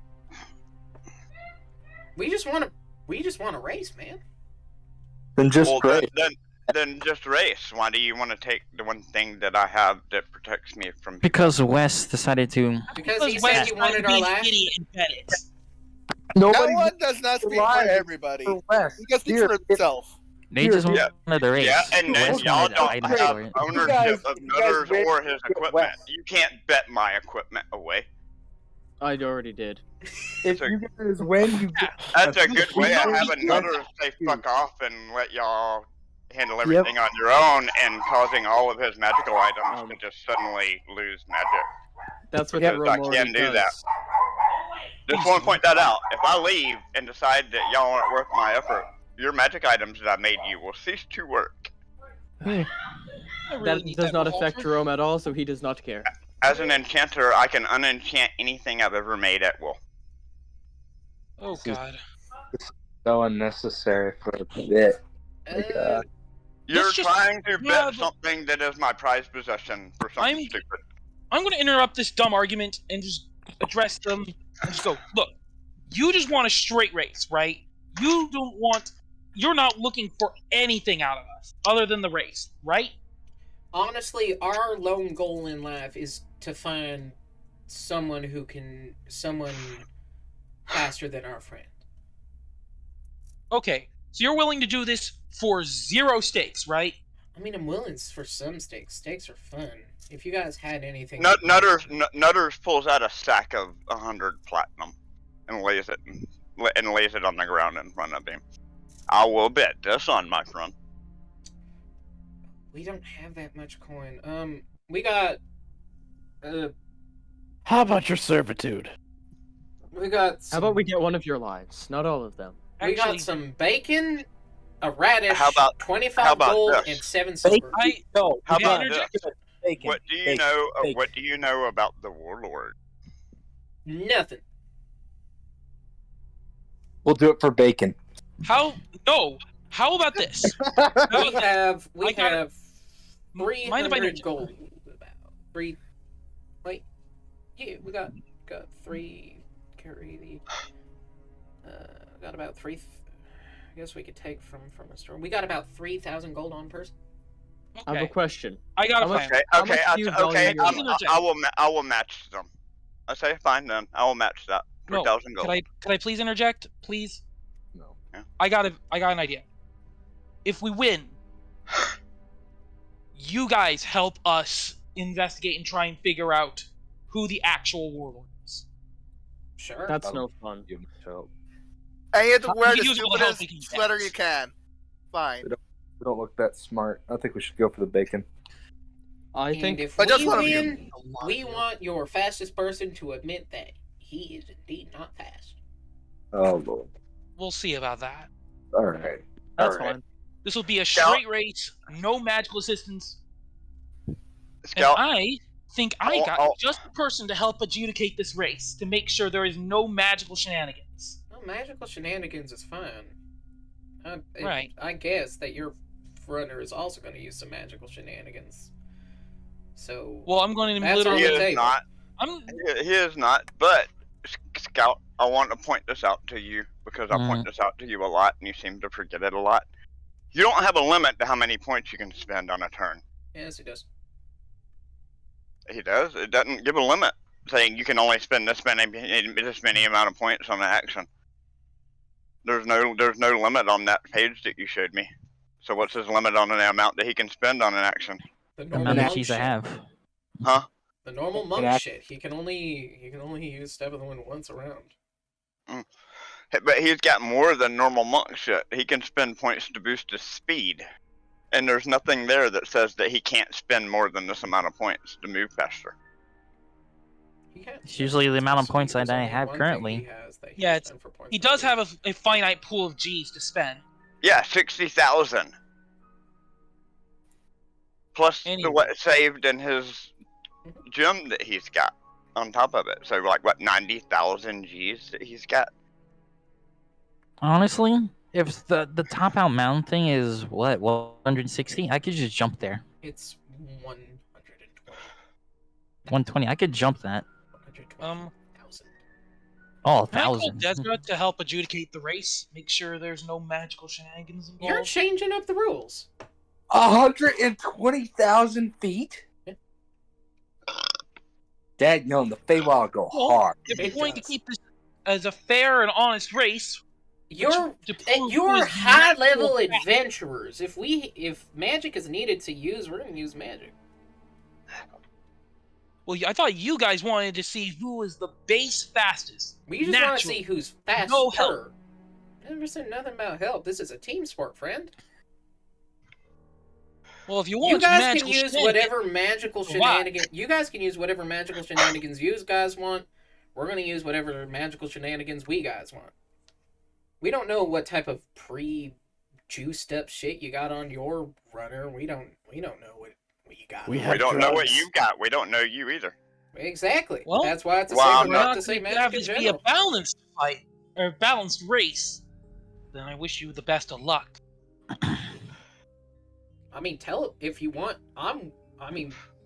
We just want to race, man. Then just Well, pray. then just race. Why do you want to take the one thing that I have that protects me from? Because Wes decided to. Because he Wes said he tried wanted to be our an lives. idiot and bet it. No Nobody one does not speak for lies everybody. for Wes. He can speak Here, for himself. They Here, just yeah. wanted the race. Yeah, and then Wes y'all wanted the don't items have for it. ownership guys- of you guys Nutters wait or his to get equipment. Wes. You can't bet my equipment away. I already did. If So- you guys win, you get. That's a good way of We having know- Nutters say fuck off and let y'all handle everything on your own and causing all of his magical items to just suddenly lose magic. That's what Because the I Rome can do does. that. Just want to point that out. If I leave and decide that y'all aren't worth my effort, your magic items that I made you will cease to work. I really That need does that not revolver. affect Jerome at all, so he does not care. As an enchanter, I can unenchant anything I've ever made at will. Oh god. So unnecessary for a bit. Uh, You're Let's just- trying to yeah, bet but- something that is my prized possession for something I'm- stupid. I'm gonna interrupt this dumb argument and just address them and just go, look, You just want a straight race, right? You're not looking for anything out of us other than the race, right? Honestly, our lone goal in life is to find someone faster than our friend. Okay, so you're willing to do this for 0 stakes, right? I mean, I'm willing for some stakes. Stakes are fun. If you guys had anything... Nutters pulls out a sack of 100 platinum and lays it on the ground in front of him. I will bet this on my friend. We don't have that much coin. We got... How about your servitude? We got... How about we get one of your lives? Not all of them. We got some bacon, a radish, How about 25 gold, this? and 7 silver. How about interject? this? Bacon. What do you Bacon. know? Bacon. What do you know about the warlord? Nothing. We'll do it for bacon. How about this? We have I got it. 300 Mind if I interject? gold. Wait. Yeah, we got 3. Carry the. Got about 3. I guess we could take from a store. We got about 3,000 gold on person. I have a question. I got a How much- plan. how much do you value your life? I will match them. I say fine then. I will match that. 3,000 gold. Could I please interject, please? No. Yeah. I got an idea. If we win, you guys help us investigate and try and figure out who the actual warlord is. Sure. That's no fun. You much help. And you have to How wear do the you use all the help stupidest we can sweater get? you can. Fine. We don't look that smart. I think we should go for the bacon. I And think if But just we one of you. win, we want your fastest person to admit that he is indeed not fast. Oh lord. We'll see about that. All right. that's All right. fine. This will be a Scout. straight race, no magical assistance. Scout. And I think I I'll- got I'll- just the person to help adjudicate this race to make sure there is no magical shenanigans. No, magical shenanigans is fine. Right. I guess that your runner is also going to use some magical shenanigans. So. Well, I'm going to That's He on literally. the is table. not. I'm. He is not. But Scout, I want to point this out to you because I Mm. point this out to you a lot, and you seem to forget it a lot. You don't have a limit to how many points you can spend on a turn. Yes, he does. He does. It doesn't give a limit, saying you can only spend this many amount of points on an action. There's no limit on that page that you showed me. So what's his limit on the amount that he can spend on an action? The The normal amount of monk keys I shit. have. Huh? The normal monk act- shit. He can only use Step of the Wind once around. But he's got more than normal monk shit. He can spend points to boost his speed. And there's nothing there that says that he can't spend more than this amount of points to move faster. He can't It's usually the amount of so points there's that I only have one thing currently. he has that he Yeah, can it's- spend for points He per does turn. have a finite pool of G's to spend. Yeah, 60,000. Plus Anyway. what saved in his gym that he's got on top of it. So like what, 90,000 G's that he's got? Honestly, if the top out mountain thing is what 160, I could just jump there. It's 120. 120, I could jump that. 120,000. Oh, Can I call 1,000. Desra to help adjudicate the race? Make sure there's no magical shenanigans involved. You're changing up the rules. 120,000 feet. Yeah. Daggone, the Feywild go Well, hard. If It we're going to does. keep this as a fair and honest race, You're to prove who you're is high level magical- adventurers. If magic is needed to use, we're gonna use magic. Well, I thought you guys wanted to see who is the base fastest. We just want to Natural. see who's faster. No help. Never said nothing about help. This is a team sport, friend. Well, if you want You guys magical can use shenanigans- whatever magical Why? shenanigans. You guys can use whatever magical shenanigans you guys want. We're gonna use whatever magical shenanigans we guys want. We don't know what type of pre-juiced up shit you got on your runner. We don't know what you got. We on have We don't know what drugs. you've got. We don't know you either. Exactly. Well, that's why it's a well, safer I'm bet not- to say If you have magic in this be a general. balanced fight or a balanced race, then I wish you the best of luck. I mean, if you want.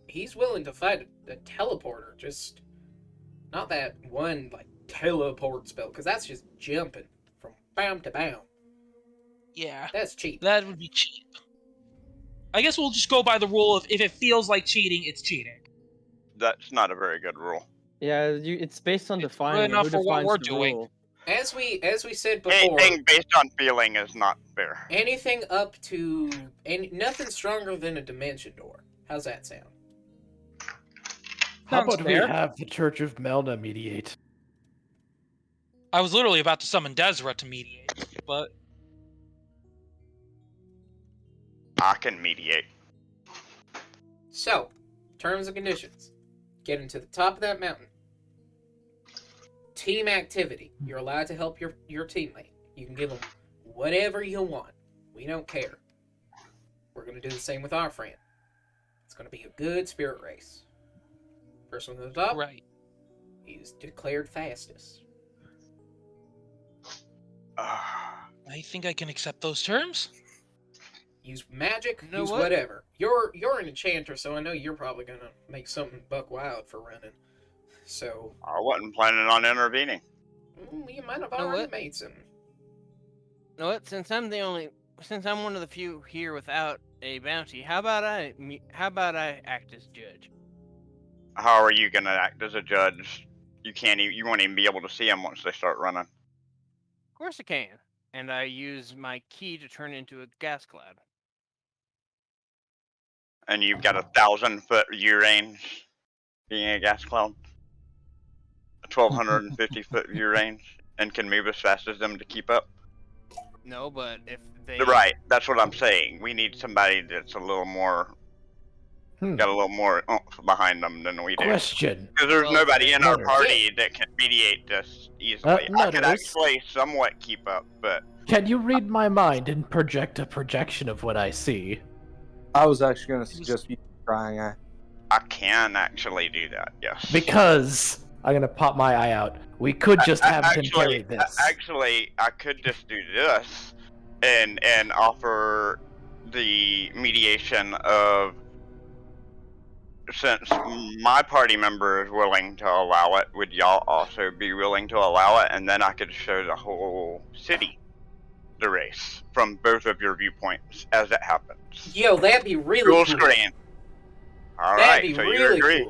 He's willing to fight a teleporter. Just not that one like teleport spell, because that's just jumping from bound to bound. Yeah, That's cheap. that would be cheap. I guess we'll just go by the rule of if it feels like cheating, it's cheating. That's not a very good rule. Yeah, it's based on defining enough who for what defines we're the doing. rule. As we said before, Anything based on feeling is not fair. anything up to nothing stronger than a dimension door. How's that sound? How Sounds about fair. we have the Church of Melna mediate? I was literally about to summon Desra to mediate, but I can mediate. So, terms and conditions. Getting to the top of that mountain. Team activity. You're allowed to help your teammate. You can give them whatever you want. We don't care. We're going to do the same with our friend. It's going to be a good spirit race. First one to the top. right. He's declared fastest. I think I can accept those terms. Use magic, You know use what? whatever. You're an enchanter, so I know you're probably gonna make something buck wild for running. So I wasn't planning on intervening. you might have You know already what? made some. You know what? Since I'm one of the few here without a bounty, how about I act as judge? How are you gonna act as a judge? You won't even be able to see them once they start running. Of course I can. And I use my key to turn into a gas cloud. And you've got 1,000-foot view range, being a gas cloud. A 1,250-foot view range, and can move as fast as them to keep up. No, but if they Right, that's what I'm saying. We need somebody that's a little more, got a little more oomph behind them than we do. Question. Because there's Well, nobody in our Nutters. party that can mediate this easily. I could Nutters. actually somewhat keep up, but Can you read my mind and project a projection of what I see? I was actually going to suggest you trying. I can actually do that, yes. Because I'm gonna pop my eye out. We could just have him carry this. Actually, I could just do this and offer the mediation of, since my party member is willing to allow it, would y'all also be willing to allow it? And then I could show the whole city the race from both of your viewpoints as it happens. Yo, that'd be really Full cool. screen. All That'd right, be so you really agree.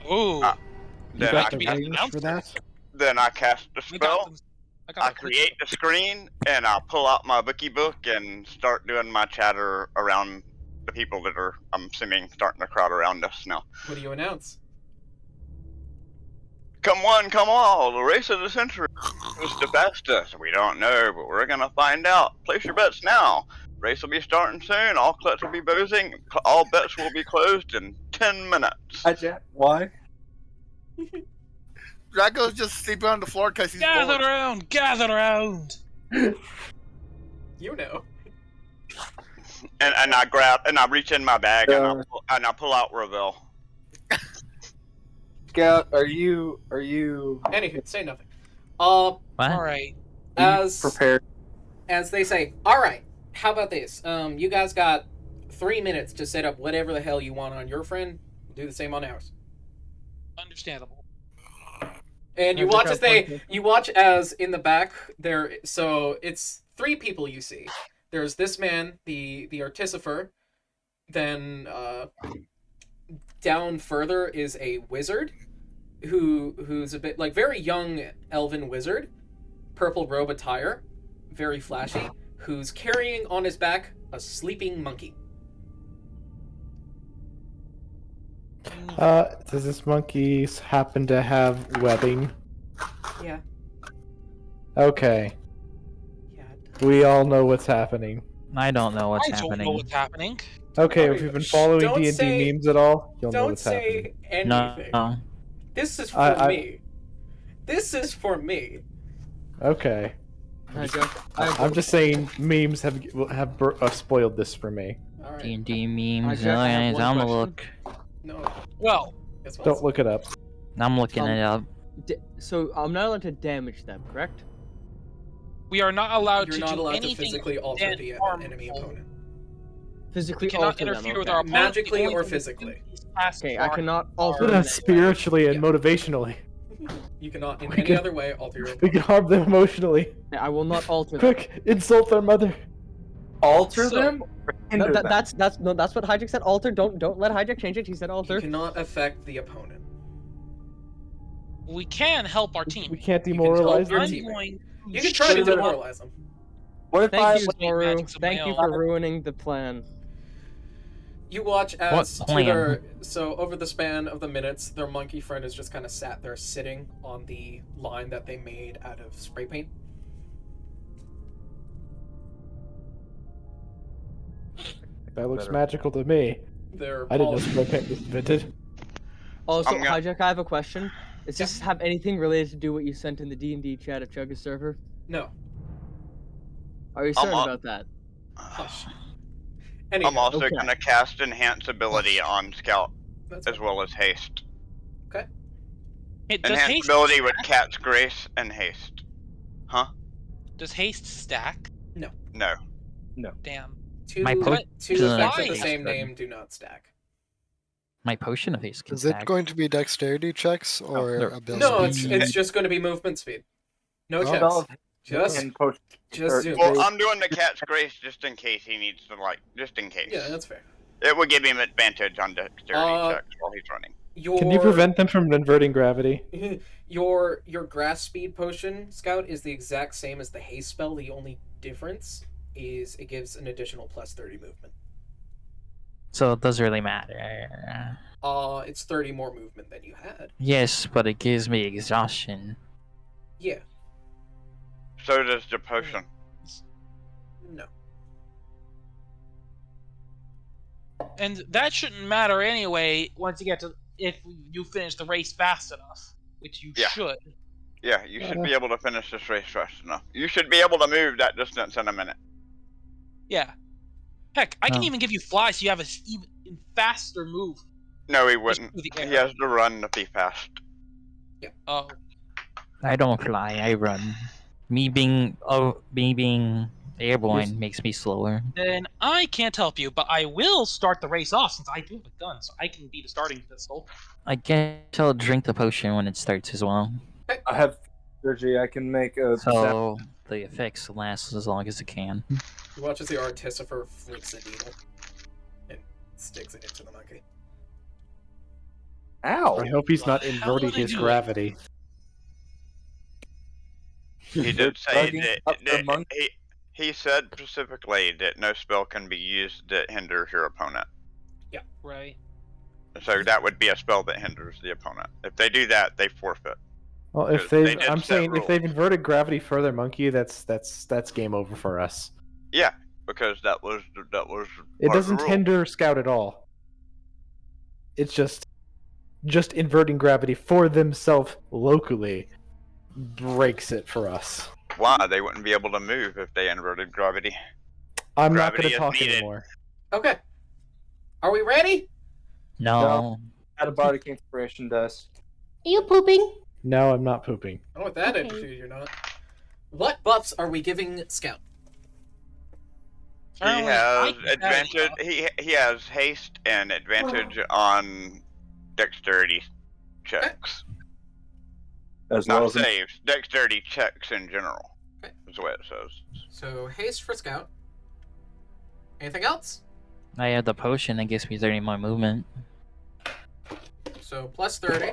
cool. Ooh. You Then got I, the be range for announced. that? then I cast the I got spell. them. I create the screen and I pull out my bookie book and start doing my chatter around the people that are, I'm assuming, starting to crowd around us now. What do you announce? Come one, come all, the race of the century. Who's the fastest? We don't know, but we're gonna find out. Place your bets now. Race will be starting soon. All cluts will be boozing. All bets will be closed in 10 minutes. Hi, Jack. Why? Draco's just sleeping on the floor because he's Gather bored. around, gather around. You know. And I grab, and I reach in my bag and I pull out Ravel. Scout, are you Anywho, say nothing. What? All right. As prepared? as they say, all right. How about this? You guys got 3 minutes to set up whatever the hell you want on your friend. Do the same on ours. Understandable. And you I watch think as I'll they, point you watch as in the back there. So it's 3 people you see. There's this man, the artificer. Then down further is a wizard, who's a bit like very young elven wizard, purple robe attire, very flashy, who's carrying on his back a sleeping monkey. Does this monkey happen to have webbing? Yeah. Okay. Yeah. We all know what's happening. I don't know what's I don't happening. know what's happening. Okay, Sorry, if you've been shh, following don't D&D say- memes at all, you'll know Don't what's say happening. anything. No. This is for I- me. This is for me. Okay. I'm just saying memes have spoiled this for me. All right. D&D memes. Jack, I have Anyways, one I'm gonna question. look. No. Well, Guess what? Don't look it up. I'm looking it up. So I'm not allowed to damage them, correct? we are not allowed You're to not do allowed to anything physically alter that the harmful. enemy opponent. Physically We cannot alter them, interfere with okay. our opponent. Magically The only or thing we can physically. do is cast Okay, I our- cannot our- alter them. Spiritually and Yeah. motivationally. You cannot in We any can- other way alter your We opponent. can harm them emotionally. I will not alter that. Quick, insult their mother. Alter So- them or hinder them? That's what Hijack said. Alter. Don't let Hijack change it. He said You alter. cannot affect the opponent. We can help our team. We can't can demoralize help your them. team. I'm going. You can try to shoot them up. demoralize them. What if I Thank you, Magic Zoru. of my Thank you own. for ruining the plan. You watch What as to plan? their so over the span of the minutes, their monkey friend is just kind of sat there sitting on the line that they made out of spray paint. That looks Better. magical to me. They're I didn't know all- spray paint was invented. Also, I'm gonna- Hijack, I have a question. Does this have anything related to do what you sent in the D&D chat of Chugga's server? No. Are you I'm certain on- about that? Hush. I'm Anyway, also okay. gonna cast Enhance ability on Scout that's as well as Haste. Hey, does Enhance haste ability with stack? Cat's Grace and Haste. Does haste stack? No. Damn. two My two potion effects of the is same good. name do not stack. My potion of haste can Is it stack. going to be dexterity checks or no. ability? No, it's just going to be movement speed. No Oh. checks. Spell Just and potion. just or- zoom. Well, I'm doing the Cat's Grace just in case he needs to, just in case. Yeah, that's fair. It would give him advantage on dexterity Uh, checks while he's running. Can you prevent them from inverting gravity? Your grass speed potion, Scout, is the exact same as the haste spell. The only difference is it gives an additional plus 30 movement. So it doesn't really matter. It's 30 more movement than you had. Yes, but it gives me exhaustion. Yeah. So does the potion. No. And that shouldn't matter anyway. Once you get to, if you finish the race fast enough, which you Yeah. should. Yeah, you should be able to finish this race fast enough. You should be able to move that distance in a minute. Yeah. Heck, I can Oh. even give you fly, so you have a even faster move. No, he just wouldn't. through the He air. has to run to be fast. Oh, I don't fly, I run. Me being airborne makes me slower. then I can't help you, but I will start the race off since I do have a gun, so I can be the starting pistol. I guess I'll drink the potion when it starts as well. I have energy. I can make a. So the effects last as long as it can. You watch as the Artificer flicks a needle and sticks it into the monkey. Ow! I hope he's not How inverting would I his do it? gravity. He did say Bugging that, up the that monkey. he said specifically that no spell can be used that hinders your opponent. Right. So that would be a spell that hinders the opponent. If they do that, they forfeit. Well, if They they, did I'm set saying if rules. they've inverted gravity for their monkey, that's game over for us. Yeah, because that was It part of the doesn't rule. hinder Scout at all. It's just inverting gravity for themselves locally breaks it for us. Why? They wouldn't be able to move if they inverted gravity. I'm not Gravity going to is talk needed. anymore. Okay. Are we ready? No. Out of bardic inspiration dust. Are you pooping? No, I'm not pooping. Oh, with that Okay. attitude, you're not. What buffs are we giving Scout? He Apparently, I has can carry advantage. stuff. He has haste and advantage on dexterity checks. As well Not as saves. Dexterity checks in general. Okay. Is what it says. So, haste for Scout. Anything else? I have the potion that gives me 30 more movement. So, plus 30.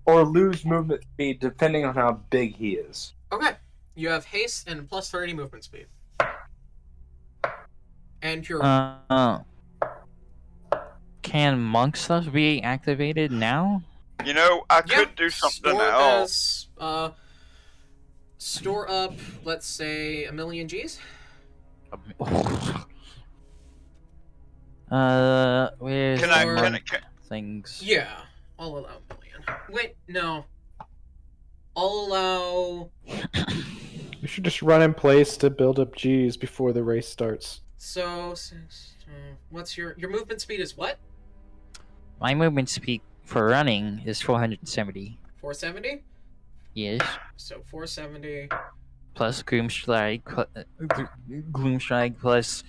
or lose movement speed depending on how big he is. Okay. You have haste and plus 30 movement speed. And your Can monk stuff be activated now? You know, I Yeah, could do something store else. as, store up, let's say, 1,000,000 Gs. Where's Can the I? monk Can, things? Yeah, I'll allow 1,000,000. Wait, no. I'll allow. We should just run in place to build up G's before the race starts. So, what's your movement speed is what? My movement speed for running is 470. 470? Yes. So 470. Plus Gloom Strike, Gloom Strike plus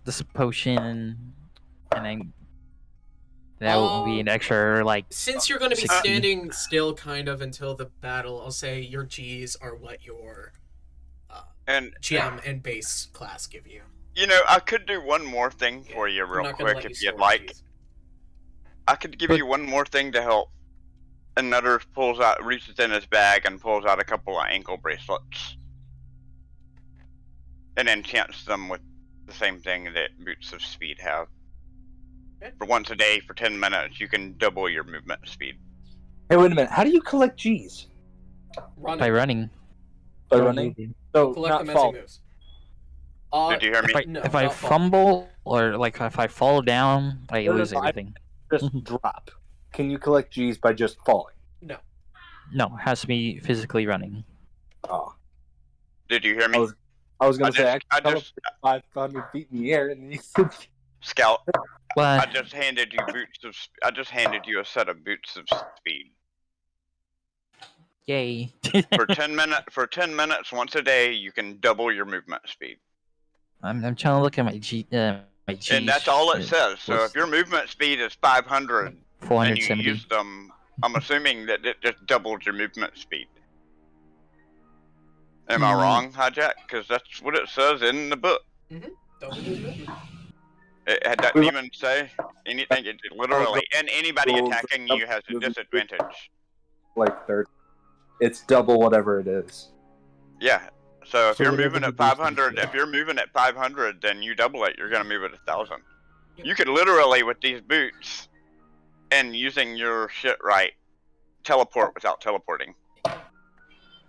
this potion, and That will be an extra like. Since you're going to be 60. standing still kind of until the battle, I'll say your G's are what your And GM and base class give you. you know, I could do one more thing for you I'm real not gonna quick let if you you'd store like. G's. I could give you one more thing to help. And Nutter pulls out, reaches in his bag and pulls out a couple of ankle bracelets. And enchants them with the same thing that Boots of Speed have. Okay. For once a day, for 10 minutes, you can double your movement speed. Hey, wait a minute. How do you collect G's? Running. By running. By Don't running? move. So Collect not them as fall. he moves. Did you hear me? No, if I not fall. fumble or like if I fall down, I No, no, lose no, everything. Just drop. Can you collect G's by just falling? No. No, it has to be physically running. Oh. Did you hear me? I was going to say, I I just, 500 feet in the air, and then you said, Scout, I What? just handed you I just handed you a set of Boots of Speed. Yay. For 10 minutes once a day, you can double your movement speed. I'm trying to look at my my G's. And that's all it says. So if your movement speed is 500 and you 470. use them, I'm assuming that it just doubled your movement speed. Am I wrong, Hijack? Because that's what it says in the book. Double his movement. It doesn't even say anything. It literally, and anybody attacking you has a disadvantage. like 30. It's double whatever it is. Yeah. So if So you're whatever moving the at boost is, 500, yeah. if you're moving at 500, then you double it. You're gonna move at 1,000. You could literally, with these boots, and using your shit right, teleport without teleporting.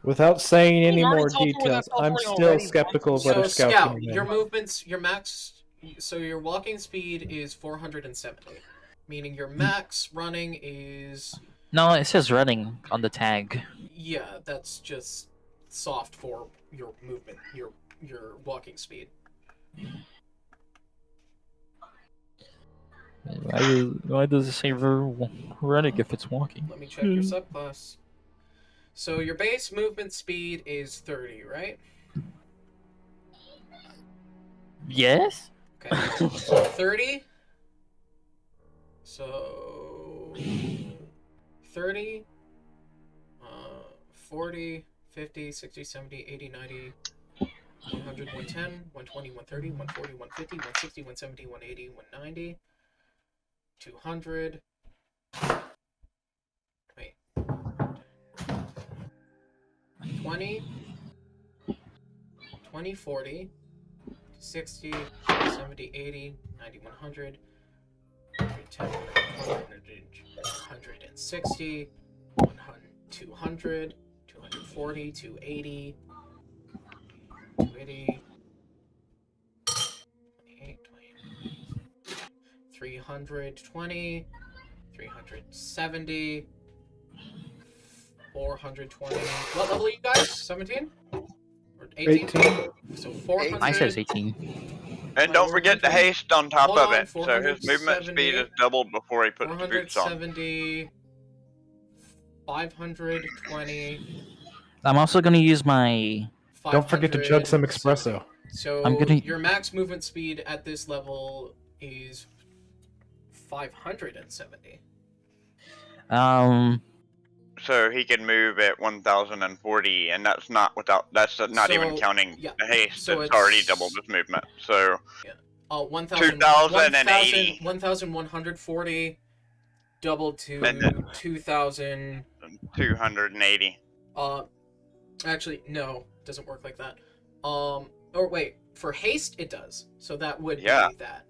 Without saying any We've already more told you without details, I'm teleporting still already. skeptical of what So a scout Scout, can do. your movements, your max, so your walking speed is 470, meaning your max running is, No, it says running on the tag. yeah, that's just soft for your movement, your walking speed. Why does it say running if it's walking? Let me check your subclass. So your base movement speed is 30, right? Yes. Okay. So 30. So 30, 40, 50, 60, 70, 80, 90, 100, 110, 120, 130, 140, 150, 160, 170, 180, 190, 200. Wait. 20, 20, 40, 60, 70, 80, 90, 100, 110, 160, 200, 240, 280, 280, 28, 320, 370, 420. What level are you guys? 17? Or 18? 18. So 400. I says 18. And don't forget the haste on top Hold of on, it. So his movement 470, speed is doubled before he puts the boots on. 470, 520. I'm also gonna use my. Don't forget to chug some espresso. So I'm gonna- your max movement speed at this level is 570. So he can move at 1,040, and that's not not even So, counting yeah, the haste. so It's already it's- doubled his movement. So 1,000, 2,080. 1,140 doubled to And then- 2,000. 280. Actually, no, doesn't work like that. Or wait, for haste it does. So that would Yeah. be that.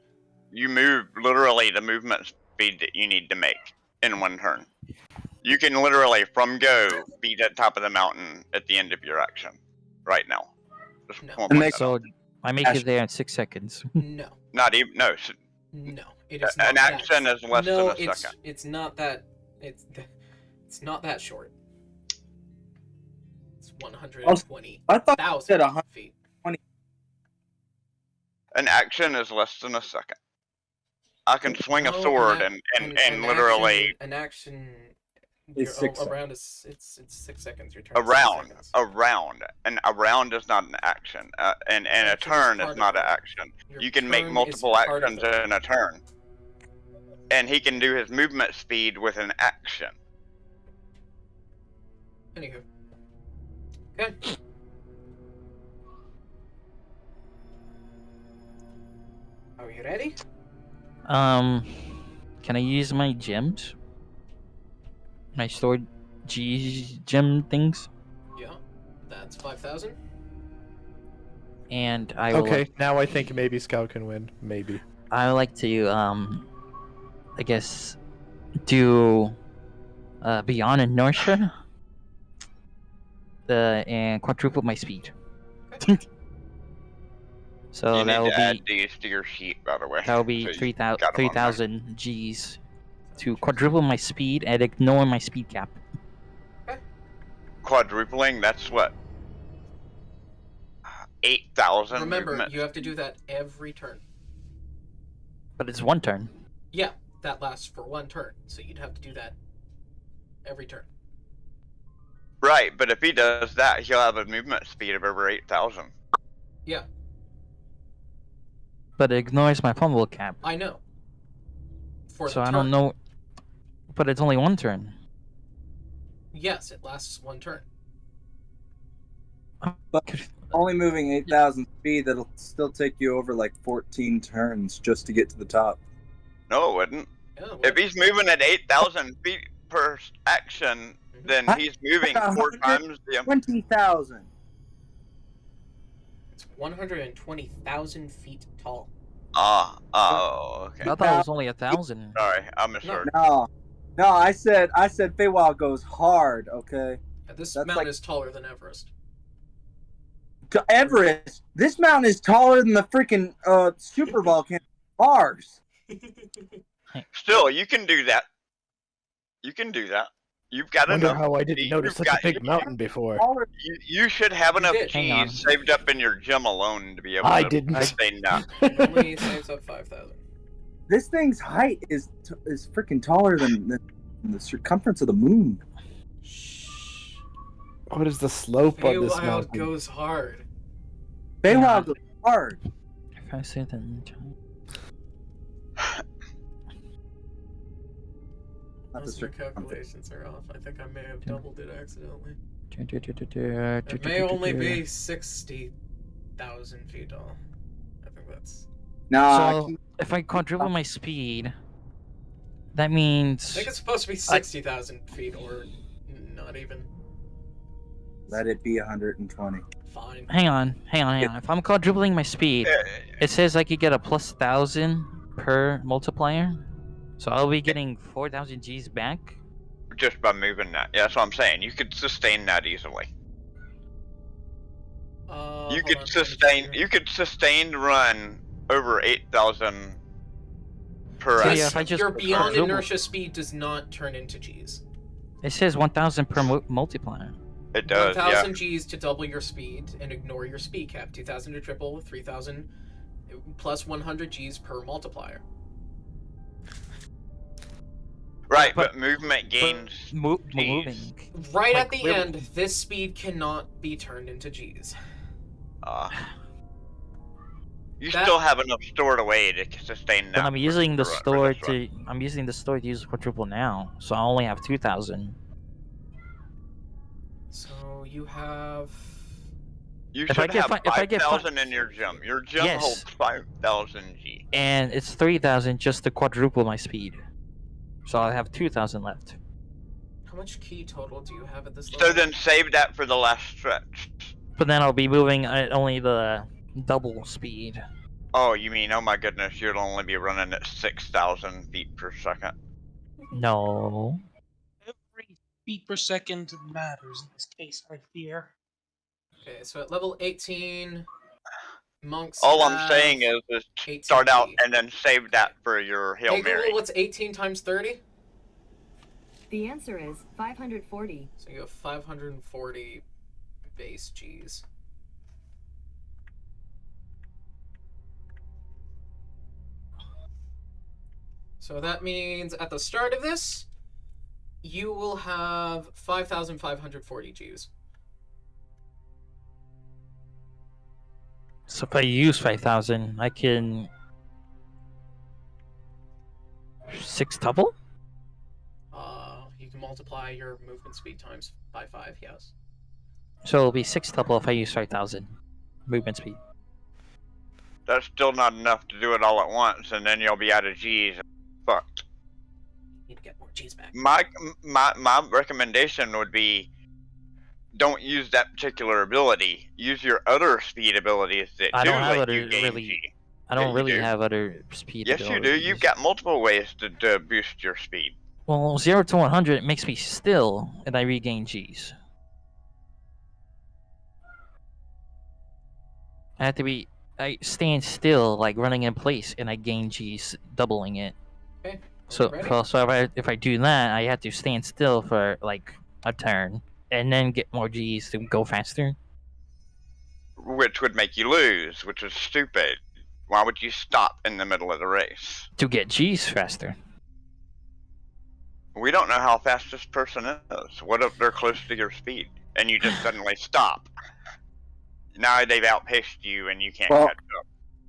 You move literally the movement speed that you need to make in one turn. You can literally, from go, be at top of the mountain at the end of your action. Right now. Just No. wanna point that So out. I make it there in 6 seconds. No, Not even, no. no, it is not. An action is less no, than a second. it's not that. It's not that short. It's 120,000 I thought you said 100. feet. An action is less than a second. I can swing a No, sword an and literally an action. It's 6 around is it's 6 seconds. Your turn. a is 6 round, seconds. and a round is not an action, and a Action is turn part is of not it. an action. Your You can make turn is multiple part of actions it. in a turn. and he can do his movement speed with an action. Anywho. Okay. Are you ready? Can I use my gems? My stored gem things? Yeah. That's 5,000. And I will Okay, now I think maybe Scout can win. Maybe. I would like to I guess do beyond inertia. And quadruple my speed. So You need that will to add be these to your sheet, by the way. that will be So you 3,000 got 'em on there. 3,000 Gs to quadruple my speed and ignore my speed cap. Quadrupling, that's what? 8,000 Remember, movement. you have to do that every turn. But it's one turn. Yeah, that lasts for one turn, so you'd have to do that every turn. Right, but if he does that, he'll have a movement speed of over 8,000. Yeah, But it ignores my fumble cap. I know. For So the I don't turn. know. But it's only one turn. Yes, it lasts one turn. But only moving 8,000 speed, that'll still take you over like 14 turns just to get to the top. No, it wouldn't. Yeah, well, If he's moving at 8,000 feet per action, then he's moving 4 times the 20,000. it's 120,000 feet tall. Oh, okay. I thought it was only 1,000. Sorry, I misheard. No, I said Feywild goes hard. Okay. Yeah, this That's mountain like- is taller than Everest. Everest. This mountain is taller than the freaking super volcano Mars. Still, you can do that. You can do that. You've got Wonder enough. how I didn't notice you've such a got- big mountain before. You should have enough did. Hang on. cheese saved up in your gem alone to be able I to didn't. sustain that. It only saves up 5,000. This thing's height is freaking taller than the circumference of the moon. What is the slope on this Feywild mountain? goes hard. Feywild goes hard. If I say then. Not the Unless my circumference. calculations are off. I think I may have doubled it accidentally. It It may only be 60,000 feet tall. I think that's... Nah, So if I quadruple my speed, that I means think it's supposed to be 60,000 feet, or not even. let it be 120. Fine. hang on. If I'm quadrupling my speed, it says I could get a plus 1,000 per multiplier. So I'll be getting 4,000 Gs back. Just by moving that. Yeah, that's what I'm saying. You could sustain that easily. You hold on, could let me sustain. check You could sustain run over 8,000 per So action. yeah, if I just Your beyond quadruple- inertia speed does not turn into Gs. It says 1,000 per multiplier. It does. 1,000 Gs to double your speed and ignore your speed cap. 2,000 to triple, 3,000 plus 100 Gs per multiplier. Right, But- but movement gains. Gs. Moving. Right Like, at the we're- end, this speed cannot be turned into Gs. You That- still have enough stored away to sustain that. But I'm using the for store this run. to use quadruple now, so I only have 2,000. So you have... You If I should get have fi- if I get fi- 5,000 in your gem. Your gem Yes. holds 5,000 G. And it's 3,000 just to quadruple my speed. So I have 2,000 left. How much key total do you have at this So level? then save that for the last stretch. But then I'll be moving at only the double speed. Oh, you mean, oh my goodness, you'll only be running at 6,000 feet per second. No. Every feet per second matters in this case, I fear. Okay, so at level 18, monks All I'm have saying is 18 start out key. and then save that for your Hail Hey Mary. Google, what's 18 times 30? The answer is 540. So you have 540 base Gs. So that means at the start of this, you will have 5,540 Gs. So if I use 5,000, I can 6 double? You can multiply your movement speed times by 5, yes. So it'll be 6 double if I use 5,000 movement speed. That's still not enough to do it all at once, and then you'll be out of G's. Fucked. You need to get more G's back. My recommendation would be, don't use that particular ability. Use your other speed abilities that I do don't have let other you gain really. G. I Yeah, don't you really do. have other speed. Yes, you do. abilities. You've got multiple ways to boost your speed. Well, 0 to 100 it makes me still, and I regain G's. I have to be. I stand still, like running in place, and I gain G's, doubling it. Okay. So, ready? if I do that, I have to stand still for like a turn, and then get more G's to go faster. Which would make you lose, which is stupid. Why would you stop in the middle of the race? To get G's faster. We don't know how fast this person is. What if they're close to your speed and you just suddenly stop? Now they've outpaced you and you can't Well, catch up.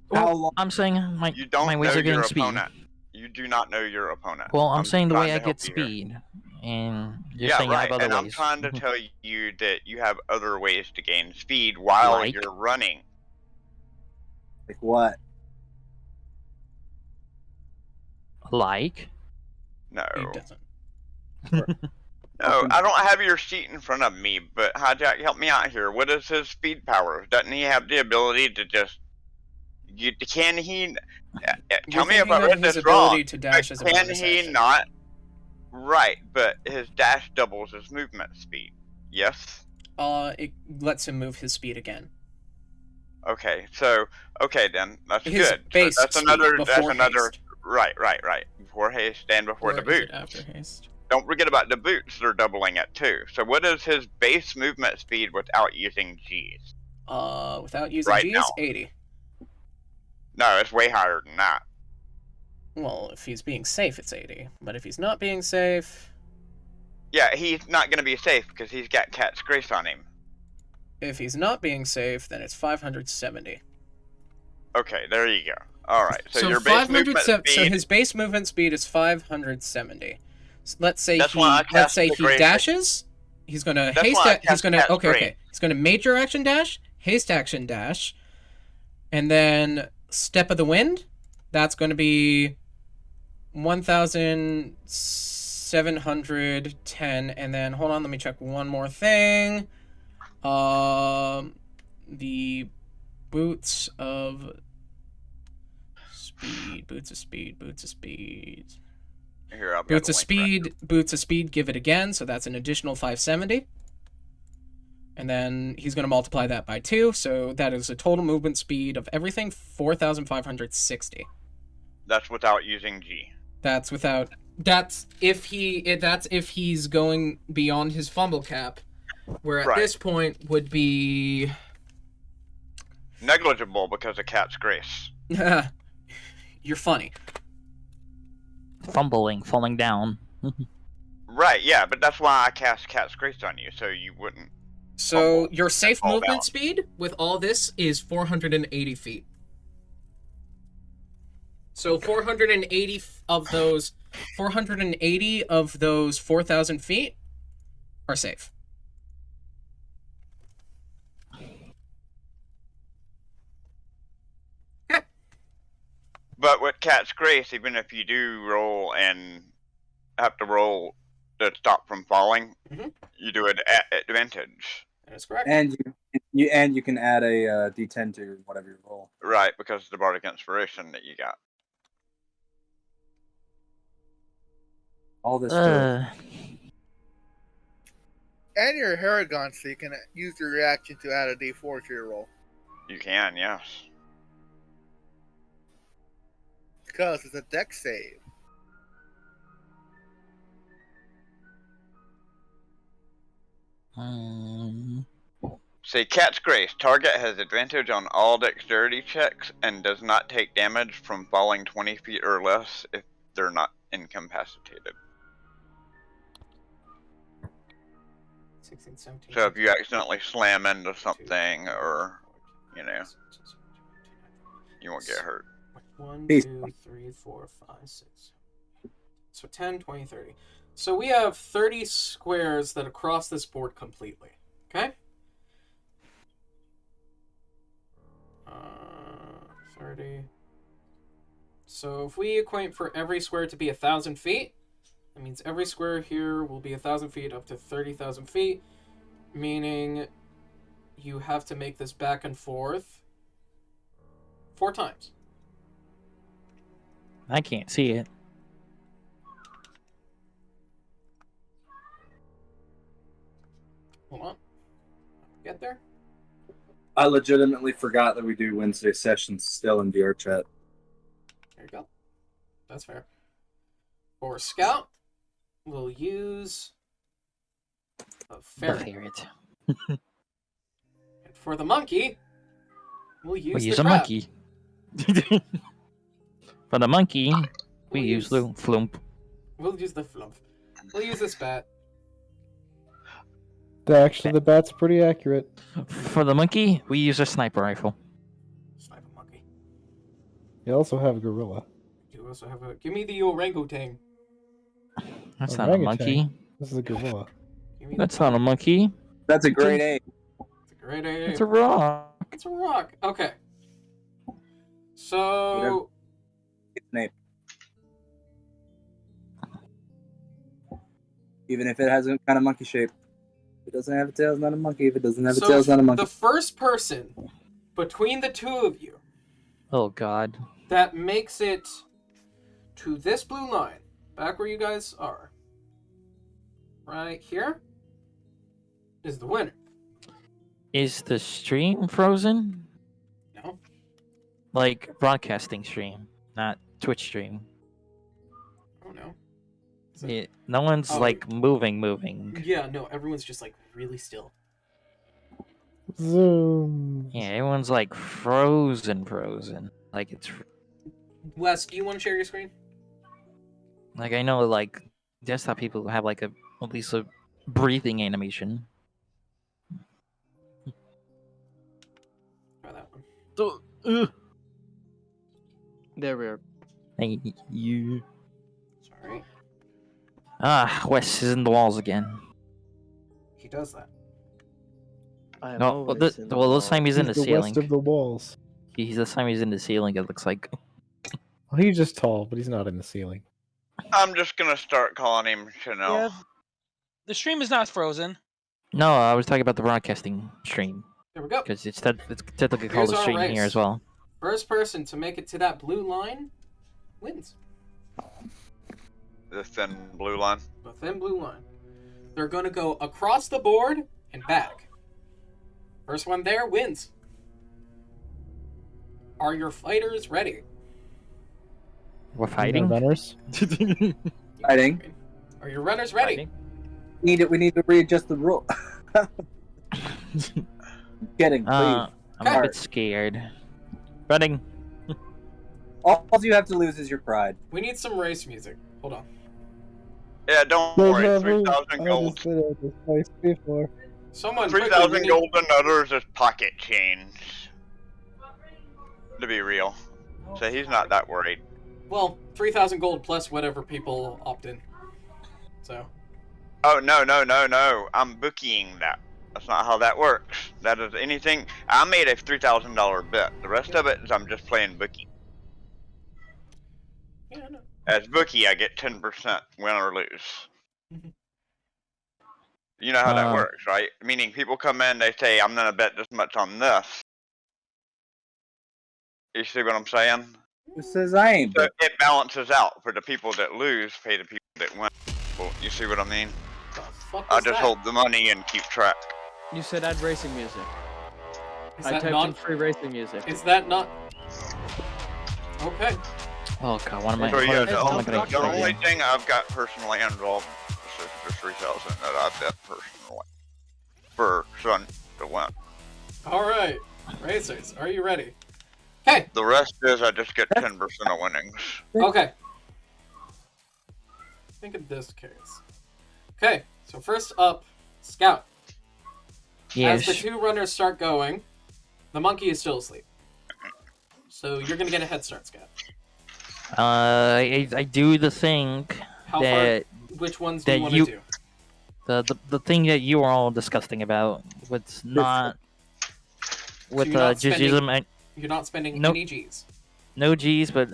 Well, I'm saying You don't my ways know are getting your speed. opponent. You do not know your opponent. Well, I'm saying the way trying I to help get you here. speed, and you're Yeah, saying I right. have other And I'm ways. trying to tell you that you have other ways to gain speed while Like? you're running. Like what? Like? No. He doesn't. No, I don't have your sheet in front of me, but Hijack, help me out here. What is his speed power? Doesn't he have the ability to just... Can he... Tell me if I read his this wrong. ability to dash as a Can bonus he action. not... Right, but his dash doubles his movement speed. Yes? It lets him move his speed again. Okay, so... Okay then, that's His good. base So that's speed another... That's before another... haste. Right. Before haste and before Or the is boot. it after haste? Don't forget about the boots, they're doubling it too. So what is his base movement speed without using G's? Without using Right G's, now. 80. No, it's way higher than that. Well, if he's being safe, it's 80. But if he's not being safe, Yeah, he's not going to be safe because he's got Cat's Grace on him. if he's not being safe, then it's 570. Okay, there you go. Alright, so, So your base movement so speed... his base movement speed is 570. Let's say That's why I cast the he Grace. dashes. He's gonna That's haste. why I He's cast gonna Cat's okay. Grace. He's gonna major action dash, haste action dash, and then step of the wind. That's going to be 1,710, and then hold on, let me check one more thing. The boots of speed, boots of speed. Here, I've got Boots the of link speed, boots of speed, give it again, so that's an additional 570. And then he's going to multiply that by 2, so that is a total movement speed of everything 4,560. That's without using G. That's if he's going beyond his fumble cap, where at Right. this point would be Negligible because of Cat's Grace. you're funny. Fumbling, falling down. Right, yeah, but that's why I cast Cat's Grace on you, so you wouldn't... So your safe fall movement down. speed with all this is 480 feet. So 480 of those 4,000 feet are safe. But with Cat's Grace, even if you do roll and have to roll to stop from falling, you do it at advantage. That is correct. And you can add a D10 to whatever you roll. Right, because of the Bardic Inspiration that you got. All this. And you're a Haragon, so you can use your reaction to add a D4 to your roll. You can, yes. Because it's a dex save. Say Cat's Grace. Target has advantage on all dexterity checks and does not take damage from falling 20 feet or less if they're not incapacitated. 16, 17, So if you accidentally slam into something or, you know, you won't get hurt. 1, 2, 3, 4, 5, 6. So 10, 20, 30. So we have 30 squares that across this board completely. Okay? 30. So if we equate for every square to be 1,000 feet, that means every square here will be 1,000 feet up to 30,000 feet, meaning you have to make this back and forth 4 times. I can't see it. Hold on. Get there? I legitimately forgot that we do Wednesday sessions still in VR chat. There you go. That's fair. For Scout, we'll use a ferret. And for the monkey, we'll use We the use a crab. monkey. For the monkey, we use the flump. We'll use the flump. We'll use this bat. Actually, the bat's pretty accurate. For the monkey, we use a sniper rifle. Sniper monkey. You also have a gorilla. You also have a. Give me the orangutan. That's not a monkey. This is a gorilla. That's not a monkey. That's a great A. It's a great A. It's a rock. It's a rock. Okay. So. It's an ape. Even if it has a kind of monkey shape. If it doesn't have a tail, it's not a monkey. If it doesn't have a tail, it's not a monkey. The first person between the two of you Oh god. that makes it to this blue line, back where you guys are, right here, is the winner. Is the stream frozen? No. Like broadcasting stream, not Twitch stream. Oh no. No one's Oh. like moving. Yeah, no, everyone's just like really still. Zoom. Yeah, everyone's like frozen. Like it's Wes, do you want to share your screen? like I know like desktop people have like at least a breathing animation. Try that one. There we are. Thank you. Sorry. Ah, Wes is in the walls again. He does that. I am No, well, always in the this time he's in the the ceiling. west of the walls. This time he's in the ceiling. It looks like. Well, he's just tall, but he's not in the ceiling. I'm just gonna start calling him Chanel. Yeah, the stream is not frozen. No, I was talking about the broadcasting stream. There we go. Because it's technically Here's called a our stream race. here as well. First person to make it to that blue line wins. The thin blue line. The thin blue line. They're going to go across the board and back. First one there wins. Are your fighters ready? We're fighting. Runners. Fighting. Are your runners ready? We need to readjust the rule. Kidding, please. I'm a bit scared. Running. All you have to lose is your pride. We need some race music. Hold on. Yeah, don't worry. 3,000 gold. Someone 3,000 gold and others is pocket change. To be real. So he's not that worried. Well, 3,000 gold plus whatever people opt in. So. Oh, no. I'm bookieing that. That's not how that works. That is anything. I made a $3,000 bet. The rest of it is I'm just playing bookie. Yeah, no. As bookie, I get 10% win or lose. You know how that works, right? Meaning people come in, they say, I'm going to bet this much on this. You see what I'm saying? Who says I ain't? So it balances out for the people that lose, pay the people that win. Well, you see what I mean? I just hold the money and keep track. You said add racing music. Is I that typed not in free racing music. Is that not? Okay. Oh god, what am I? So yeah, what am I gonna the only do? thing I've got personally involved is the 3,000 that I bet personally for Sun to win. All right, racers, are you ready? Okay. The rest is I just get 10% of winnings. Okay. Think of this case. Okay, so first up, Scout. Yes. As the two runners start going, the monkey is still asleep. So you're gonna get a head start, Scout. I do the thing. How far? that Which ones do you that want to you do? the thing that you were all disgusting about with not with you're not spending- Jujism and You're not spending Nope. any G's. no G's, but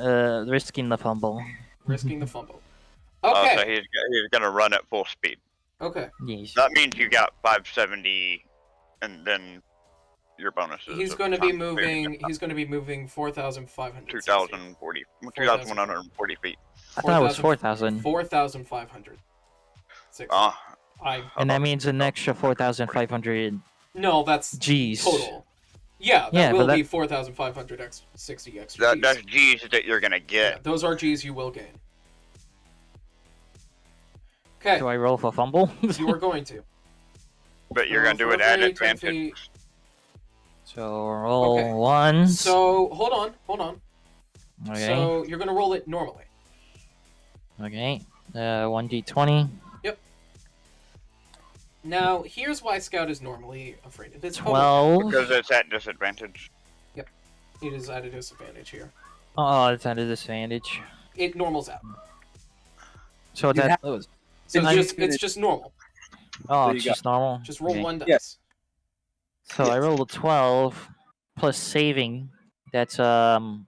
risking the fumble. Risking the fumble. Oh, Okay. so he's gonna run at full speed. Okay. Yes. That means you got 570, and then your bonuses. He's of going to be time moving. He's going to be moving 4,500. 2,140 feet. I thought it was 4,000. 4,500. Ah. And that means an extra 4,500 No, that's G's. total. Yeah, that Yeah, but will that- be 4,560 extra Gs. That's G's that you're gonna get. Yeah, those are Gs you will gain. Okay. Do I roll for fumble? You are going to. But you're gonna do it at advantage. So roll Okay. ones. So hold on. Okay. So you're gonna roll it normally. Okay. 1d20. Yep. Now here's why Scout is normally afraid of his 12. Because it's at disadvantage. Yep. It is at a disadvantage here. Oh, it's at a disadvantage. It normals out. So it's You at. have- Oh, So I'm- it's just normal. oh, you it's got- just normal. Just roll Okay. one dice. Yes. So I rolled a 12 plus saving. That's Hang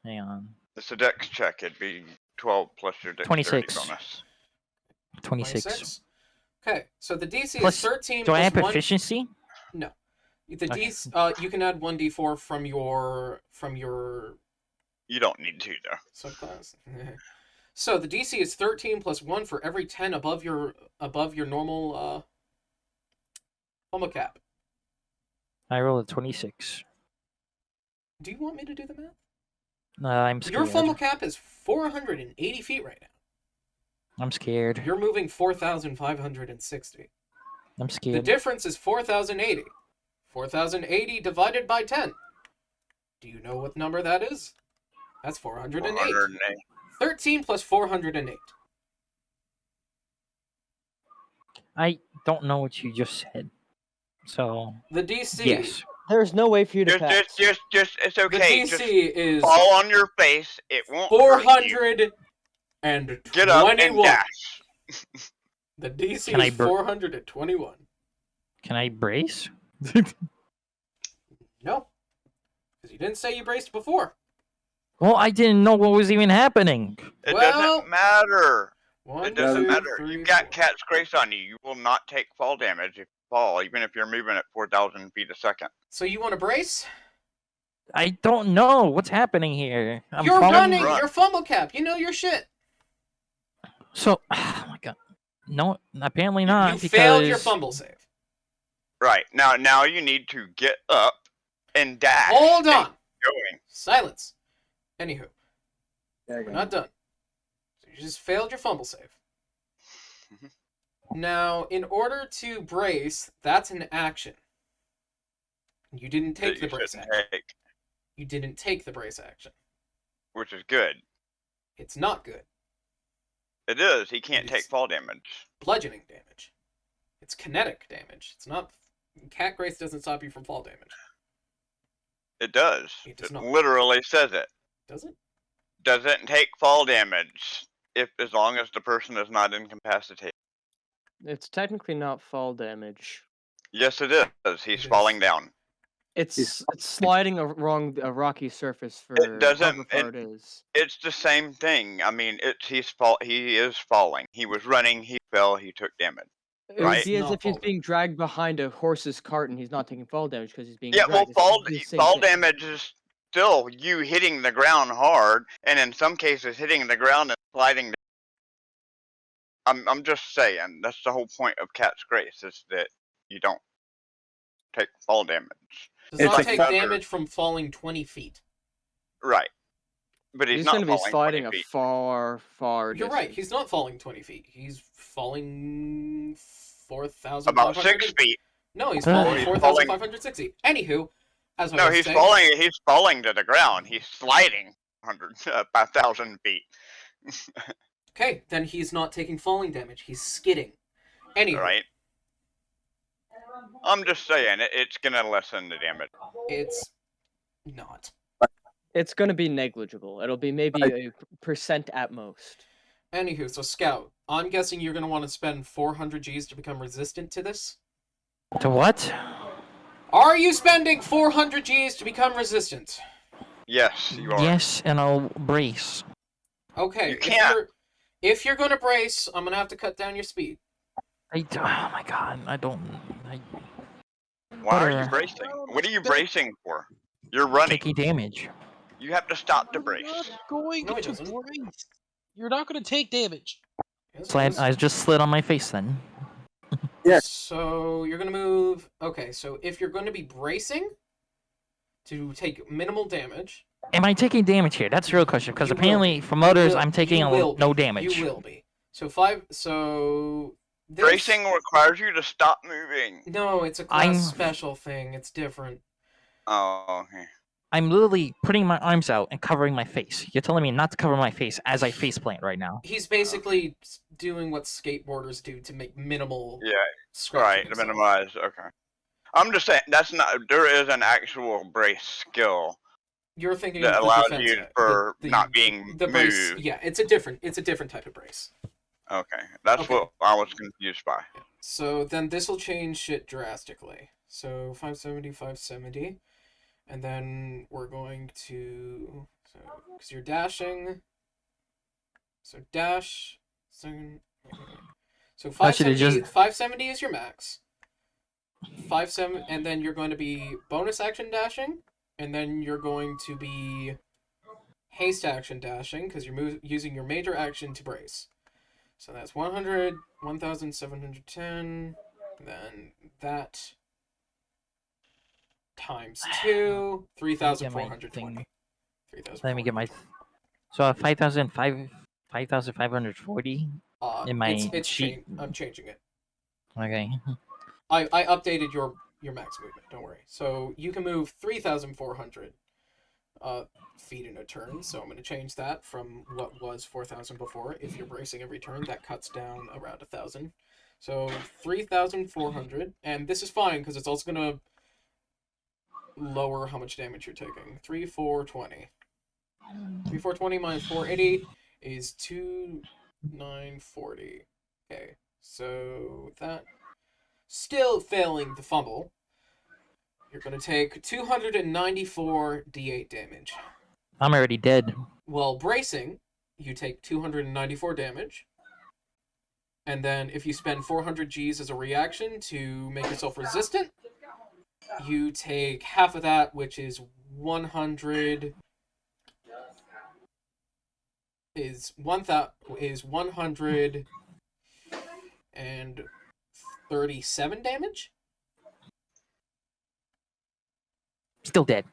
on. It's a dex check. It'd be 12 plus your dexterity 26. bonus. 26. Okay, so the DC Plus, is 13 do I plus have 1. proficiency? No. The Okay. DC, you can add 1d4 from your You don't need to though. subclass. So the DC is 13 plus 1 for every 10 above your normal fumble cap. I rolled a 26. Do you want me to do the math? I'm scared. Your fumble cap is 480 feet right now. I'm scared. You're moving 4,560. I'm The scared. difference is 4,080. 4,080 divided by 10. Do you know what number that is? That's 408. 408. 13 plus 408. I don't know what you just said. So. The DC. Yes. There's no way for you to pass. Just, it's The okay. DC Just is fall on your face. It won't hurt you. 421. Get up and dash. The DC Can I is br- 421. Can I brace? No. Because you didn't say you braced before. Well, I didn't know what was even happening. It Well, doesn't matter. One, It doesn't two, matter. three, You got four. Cat's Grace on you. You will not take fall damage if you fall, even if you're moving at 4,000 feet a second. So you want to brace? I don't know what's happening here. I'm You're falling- running Run. your fumble cap. You know your shit. So, oh my god. No, apparently not. You because... failed your fumble save. Right. Now you need to get up and dash. Hold and on. Going. Silence. Anywho, Yeah, I we're got not it. done. So you just failed your fumble save. Mhm. Now, in order to brace, that's an action. You didn't that take the you brace shouldn't action. take, You didn't take the brace action. which is good. It's not good. It is. He can't It's- take fall damage. Bludgeoning damage. It's kinetic damage. It's not. Cat Grace doesn't stop you from fall damage. It does. It does It not. literally says it. Does it? Doesn't take fall damage as long as the person is not incapacitated. It's technically not fall damage. Yes, it is. He's It is. falling down. It's sliding along a rocky surface for It doesn't- however far it is. It's the same thing. I mean, he is falling. He was running. He fell. He took damage. It would Right. be as Not if he's fall being dragged behind a horse's cart and he's not taking fall damage because he's being Yeah, well, dragged. fall It's the same fall thing. damage is still you hitting the ground hard, and in some cases hitting the ground and sliding. I'm just saying that's the whole point of Cat's Grace is that you don't take fall damage. Does It's not like take cover. damage from falling 20 feet. Right. But he's, He's not going to be falling sliding 20 a feet. far You're right. distance. He's not falling 20 feet. He's falling 4,000. About 6 feet. No, he's Oh, falling he's 4,560. Anywho, as I No, was he's saying, falling. He's falling to the ground. He's sliding 1,000 feet. Okay, then he's not taking falling damage. He's skidding. Anywho, Right. I'm just saying it's gonna lessen the damage. it's not. It's going to be negligible. It'll be maybe a percent at most. Anywho, so Scout, I'm guessing you're going to want to spend 400 Gs to become resistant to this? To what? Are you spending 400 Gs to become resistant? Yes, you are. Yes, and I'll brace. Okay, You can't. if you're going to brace, I'm going to have to cut down your speed. Oh my god, I don't. Why are you Whatever. bracing? What are you bracing for? You're running. Taking damage. You have to stop to brace. Going No, he to doesn't. brace. You're not going to take damage. Yes, So I please. just slid on my face then. So you're going to move... Okay, so if you're going to be bracing to take minimal damage... Am I taking damage here? That's the real question. Because You will apparently, be. from others, You will- I'm taking you will no be. damage. You will be. So this... Bracing requires you to stop moving. No, it's a class I'm- special thing. It's different. Oh, okay. I'm literally putting my arms out and covering my face. You're telling me not to cover my face as I faceplant right now. He's basically doing what skateboarders do to make minimal Yeah, scratching right. To himself. minimize. Okay. I'm just saying that's not. There is an actual brace skill You're thinking that of the allows defense you set, for not being the brace. moved. Yeah, it's a different type of brace. Okay, that's Okay. what I was confused by. So then this will change shit drastically. So 570, and then we're going to because you're dashing. So dash. So I should've 570 is your max. 570, and then you're going to be bonus action dashing, and then you're going to be haste action dashing because you're using your major action to brace. So that's 100, 1,710, then that times 2, 3,420. Let me get my. So 5,540 in my it's sheet. I'm changing it. Okay. I updated your max movement. Don't worry. So you can move 3,400 feet in a turn. So I'm going to change that from what was 4,000 before. If you're bracing every turn, that cuts down around 1,000. So 3,400, and this is fine because it's also going to lower how much damage you're taking. 3,420. 3,420 minus 480 is 2,940. Okay, so that still failing the fumble. You're going to take 294 d8 damage. I'm already dead. While bracing, you take 294 damage. And then if you spend 400 Gs as a reaction to make yourself resistant, you take half of that, which is 100 is 137 damage. Still dead.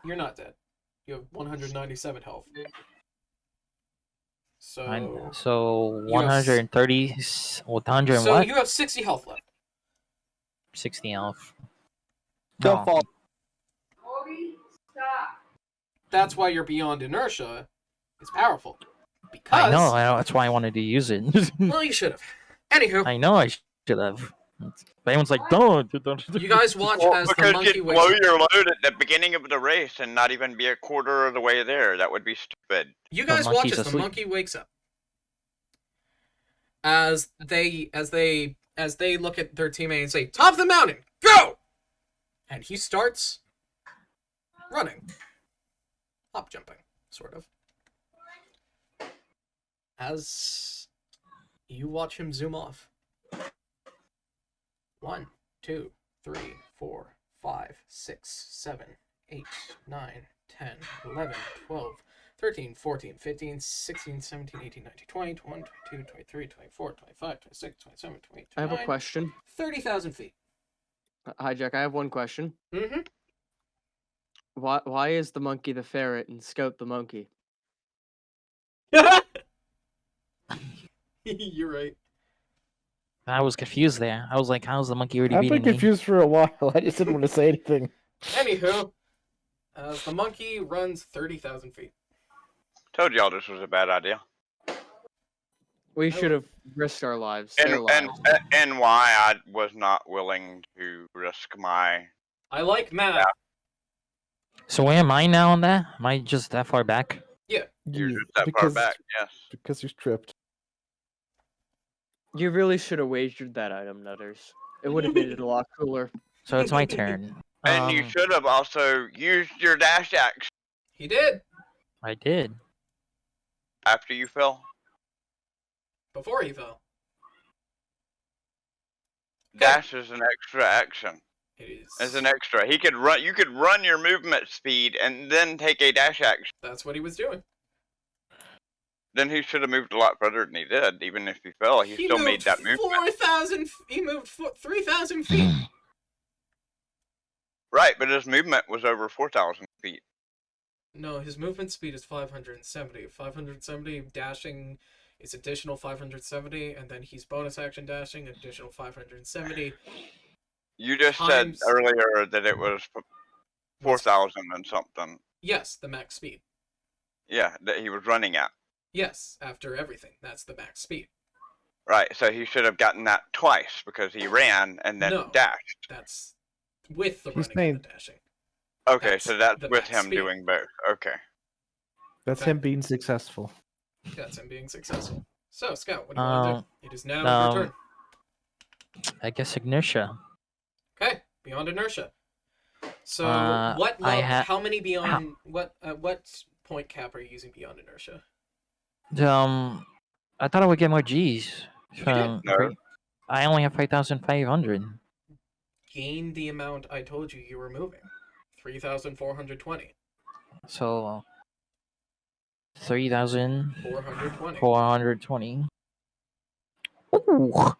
You're not dead. You have 197 health. So So you have 130, 100 and so what? you have 60 health left. 60 health. Don't No. fall. That's why your beyond inertia is powerful. Because I know. That's why I wanted to use it. well, you should have. Anywho, I know I should have. But everyone's like, don't. you guys watch Well, as the because monkey you'd wakes blow up. your load at the beginning of the race and not even be a quarter of the way there. That would be stupid. You The guys watch monkey's as the asleep. monkey wakes up. As they look at their teammate and say, "Top of the mountain, go!" And he starts running, hop jumping, sort of. As you watch him zoom off. 1, 2, 3, 4, 5, 6, 7, 8, 9, 10, 11, 12, 13, 14, 15, 16, 17, 18, 19, 20, 21, 22, 23, 24, 25, 26, 27, 28, I have a 29, question. 30,000 feet. Hi, Jack. I have one question. Mm-hmm. Why is the monkey the ferret and Scout the monkey? You're right. I was confused there. I was like, how's the monkey already I've beating been me? confused for a while. I just didn't want to say anything. Anywho, the monkey runs 30,000 feet. Told y'all this was a bad idea. We should have risked our lives. And, their and lives. and why I was not willing to risk my. I like math. So where am I now on that? Am I just that far back? Yeah. You're Yeah, just that far back. Yes. Because he's tripped. You really should have wagered that item, Nutters. It would have made it a lot cooler. So it's my turn. And you should have also used your dash action He did. I did. after you fell. Before he fell. Dash is an extra action. It is. As an extra, he could run. You could run your movement speed and then take a dash action. That's what he was doing. Then he should have moved a lot further than he did. Even if he fell, he still made that movement. 4,000. He moved 3,000 feet. Right, but his movement was over 4,000 feet. No, his movement speed is 570. 570 dashing is additional 570, and then he's bonus action dashing additional 570. You just Times- said earlier that it was 4,000 and something. Yes, the max speed. Yeah, that he was running at. Yes, after everything. That's the max speed. Right, so he should have gotten that twice because he ran and then No. dashed. That's with the He's running saying- and the dashing. Okay, That's so that's the with max him speed. doing both. Okay. That's Okay. him being successful. That's him being successful. So, Scout, what do you want to do? It is now your turn. I guess inertia. Okay, beyond inertia. So, what I level, how many beyond, what point cap are you using beyond inertia? I thought I would get more G's. did. No. I only have 5,500. Gain the amount I told you were moving. 3,420. So 3,420. 420. Ooh.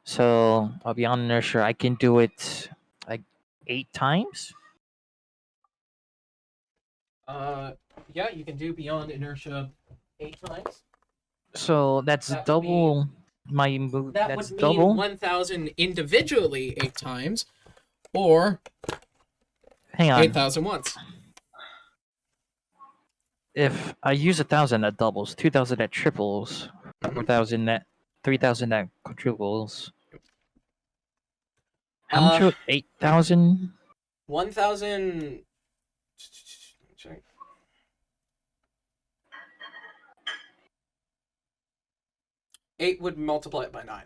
So beyond inertia, I can do it like 8 times. Yeah, you can do beyond inertia 8 times. So that's That would double my move. That That's would mean double. 1,000 individually 8 times, or Hang on. 8,000 once. If I use 1,000, that doubles. 2,000, that triples. 4,000, that 3,000, that quadruples. How much? 8,000. 1,000. Check. Eight would multiply it by 9.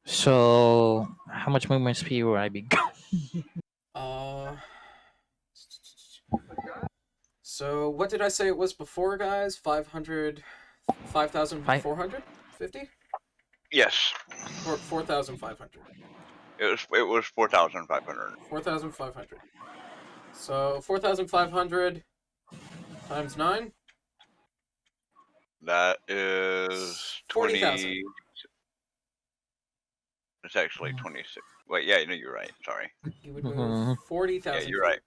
So how much movement speed would I be? So what did I say it was before, guys? 5,450? Yes. Or 4,500. It was 4,500. 4,500. So 4,500 times 9. That is 20. 40,000. It's actually 26. Wait, yeah, no, you're right. Sorry. You would move 40,000. Yeah, you're right.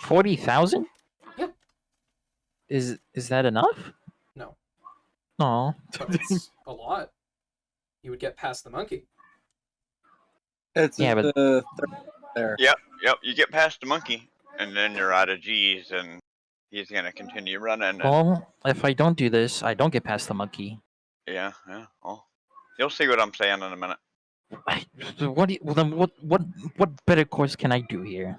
40,000? Yep. Is that enough? No. No. But it's a lot. You would get past the monkey. It's Yeah, but- there. Yep. You get past the monkey, and then you're out of G's, and he's gonna continue running. And, Well, if I don't do this, I don't get past the monkey. yeah. Well, you'll see what I'm saying in a minute. So what? Well, then what better course can I do here?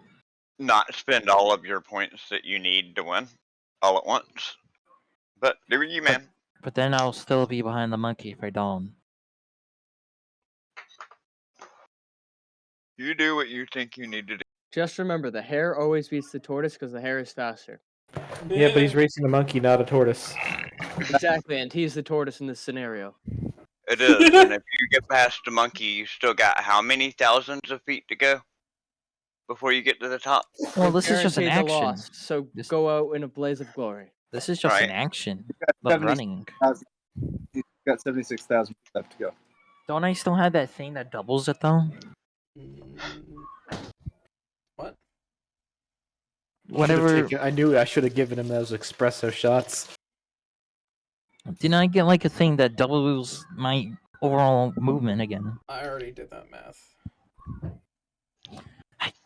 Not spend all of your points that you need to win all at once. But do you, man. But then I'll still be behind the monkey if I don't. You do what you think you need to do. Just remember, the hare always beats the tortoise because the hare is faster. Yeah, but he's racing a monkey, not a tortoise. Exactly, and he's the tortoise in this scenario. It is, and if you get past the monkey, you still got how many thousands of feet to go before you get to the top? Well, this is just an Guaranteed the action. loss, so go out in a blaze of glory. This is just an Right. action. got Not running. You've got 76,000 left to go. Don't I still have that thing that doubles it though? What? Whatever. I knew I should have given him those espresso shots. Didn't I get like a thing that doubles my overall movement again? I already did that math.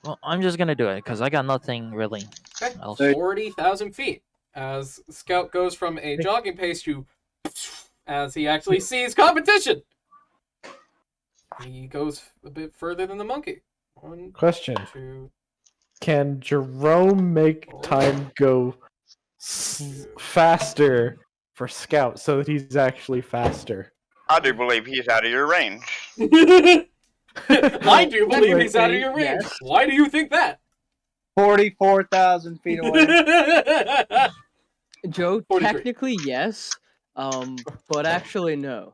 Well, I'm just gonna do it because I got nothing really Okay. else. 40,000 feet. As Scout goes from a jogging pace to as he actually sees competition. He goes a bit further than the monkey. 1, Question: 2. Can Jerome make time go faster for Scout so that he's actually faster. I do believe he's out of your range. I do believe he's out of your range. Yes. Why do you think that? 44,000 feet away. Joe, 43. technically yes, but actually no.